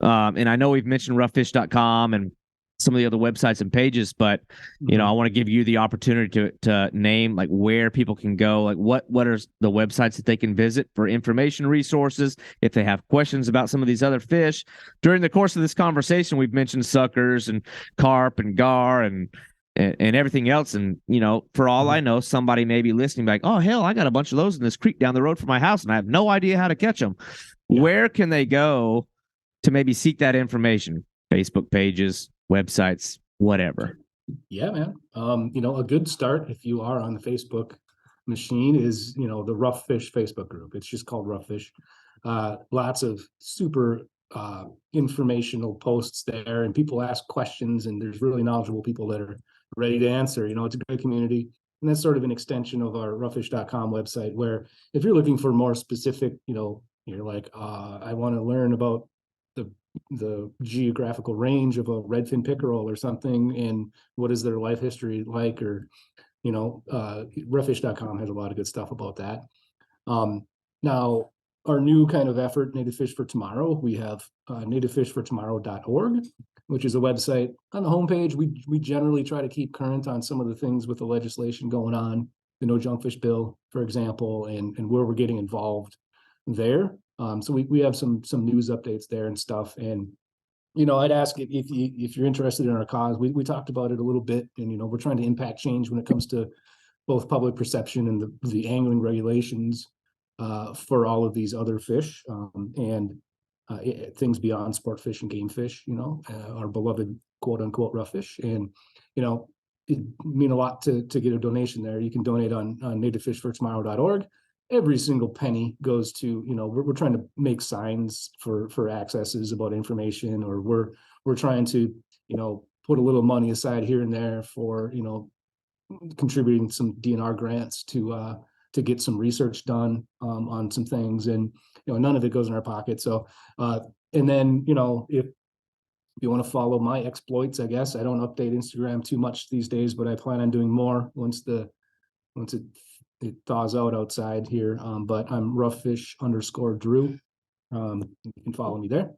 Speaker 1: And I know we've mentioned roughfish.com and some of the other websites and pages, but I want to give you the opportunity to name like where people can go, like what are the websites that they can visit for information resources if they have questions about some of these other fish. During the course of this conversation, we've mentioned suckers and carp and gar and everything else. And for all I know, somebody may be listening like, oh hell, I got a bunch of those in this creek down the road from my house and I have no idea how to catch them. Yeah. Where can they go to maybe seek that information? Facebook pages, websites, whatever.
Speaker 2: Yeah, man. A good start if you are on the Facebook machine is, the Rough Fish Facebook group. It's just called Rough Fish. Lots of super informational posts there, and people ask questions, and there's really knowledgeable people that are ready to answer. It's a great community. And that's sort of an extension of our roughfish.com website, where if you're looking for more specific, you're like, I want to learn about the geographical range of a redfin pickerel or something, and what is their life history like, or roughfish.com has a lot of good stuff about that. Now our new kind of effort, Native Fish for Tomorrow, we have nativefishfortomorrow.org, which is a website. On the homepage, we generally try to keep current on some of the things with the legislation going on, the No Junkfish bill, for example, and where we're getting involved there. So we have some news updates there and stuff. And, I'd ask if you're interested in our cause. We talked about it a little bit, and, we're trying to impact change when it comes to both public perception and the angling regulations for all of these other fish and things beyond sport fish and game fish, our beloved quote unquote rough fish. And, it mean a lot to get a donation there. You can donate on nativefishfortomorrow.org. Every single penny goes to, we're trying to make signs for accesses about information, or we're trying to, put a little money aside here and there for, contributing some DNR grants to get some research done on some things. And, none of it goes in our pocket. So, and then, if you want to follow my exploits, I guess I don't update Instagram too much these days, but I plan on doing more once it thaws out outside here. But I'm roughfish_Drew. You can follow me there.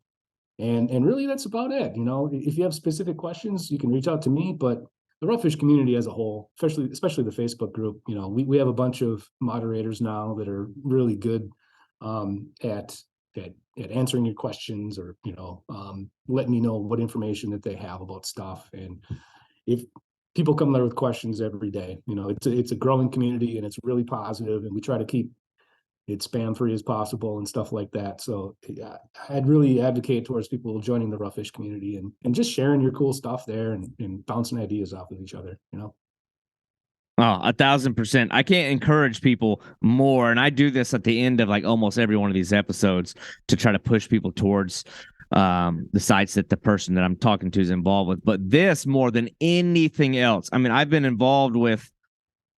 Speaker 2: And really that's about it. If you have specific questions, you can reach out to me, but the Roughfish community as a whole, especially the Facebook group, we have a bunch of moderators now that are really good at answering your questions, or letting me know what information that they have about stuff. And if people come there with questions every day, it's a growing community, and it's really positive, and we try to keep it spam free as possible and stuff like that. So I'd really advocate towards people joining the Roughfish community and just sharing your cool stuff there and bouncing ideas off of each other, Oh,
Speaker 1: 1,000%. I can't encourage people more. And I do this at the end of like almost every one of these episodes to try to push people towards the sites that the person that I'm talking to is involved with. But this more than anything else, I mean, I've been involved with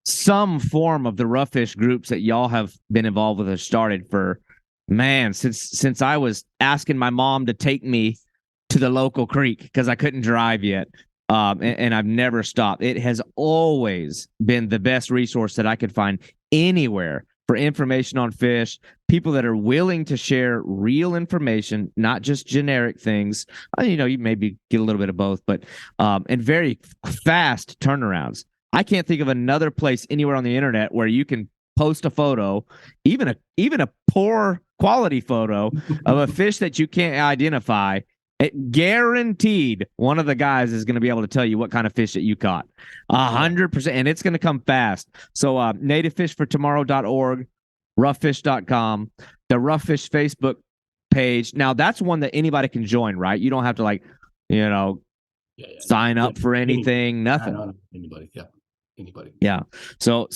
Speaker 1: some form of the Roughfish groups that y'all have been involved with or started for, man, since I was asking my mom to take me to the local creek because I couldn't drive yet. And I've never stopped. It has always been the best resource that I could find anywhere for information on fish, people that are willing to share real information, not just generic things. You maybe get a little bit of both, but and very fast turnarounds. I can't think of another place anywhere on the internet where you can post a photo, even a poor quality photo of a fish that you can't identify, Guaranteed, one of the guys is going to be able to tell you what kind of fish that you caught. 100%. And it's going to come fast. So nativefishfortomorrow.org, roughfish.com, the Rough Fish Facebook page. Now, that's one that anybody can join, right? You don't have to sign up for anything, nothing.
Speaker 2: Anybody. Yeah. Anybody.
Speaker 1: Yeah. So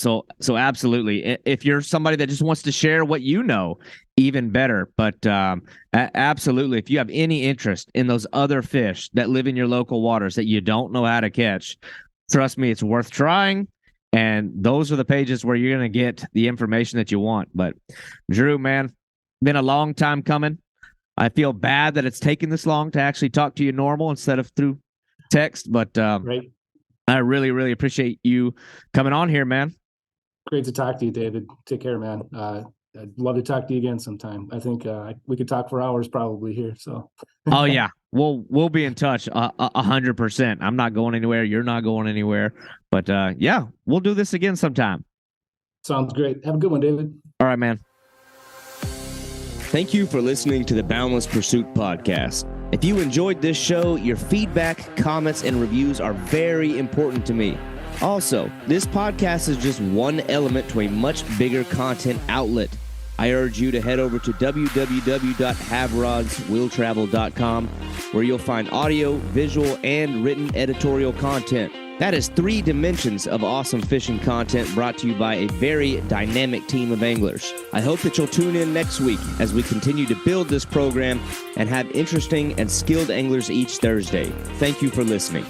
Speaker 1: absolutely. If you're somebody that just wants to share what you know, even better. But absolutely, if you have any interest in those other fish that live in your local waters that you don't know how to catch, trust me, it's worth trying. And those are the pages where you're going to get the information that you want. But Drew, man, been a long time coming. I feel bad that it's taken this long to actually talk to you normal instead of through text. But
Speaker 2: right.
Speaker 1: I really, really appreciate you coming on here, man.
Speaker 2: Great to talk to you, David. Take care, man. I'd love to talk to you again sometime. I think we could talk for hours probably here. So.
Speaker 1: Oh yeah, we'll be in touch 100%. I'm not going anywhere. You're not going anywhere. But yeah, we'll do this again sometime.
Speaker 2: Sounds great. Have a good one, David.
Speaker 1: All right, man. Thank you for listening to the Boundless Pursuit podcast. If you enjoyed this show, your feedback, comments, and reviews are very important to me. Also, this podcast is just one element to a much bigger content outlet. I urge you to head over to www.haverodswilltravel.com, where you'll find audio, visual, and written editorial content. That is 3 dimensions of awesome fishing content brought to you by a very dynamic team of anglers. I hope that you'll tune in next week as we continue to build this program and have interesting and skilled anglers each Thursday. Thank you for listening.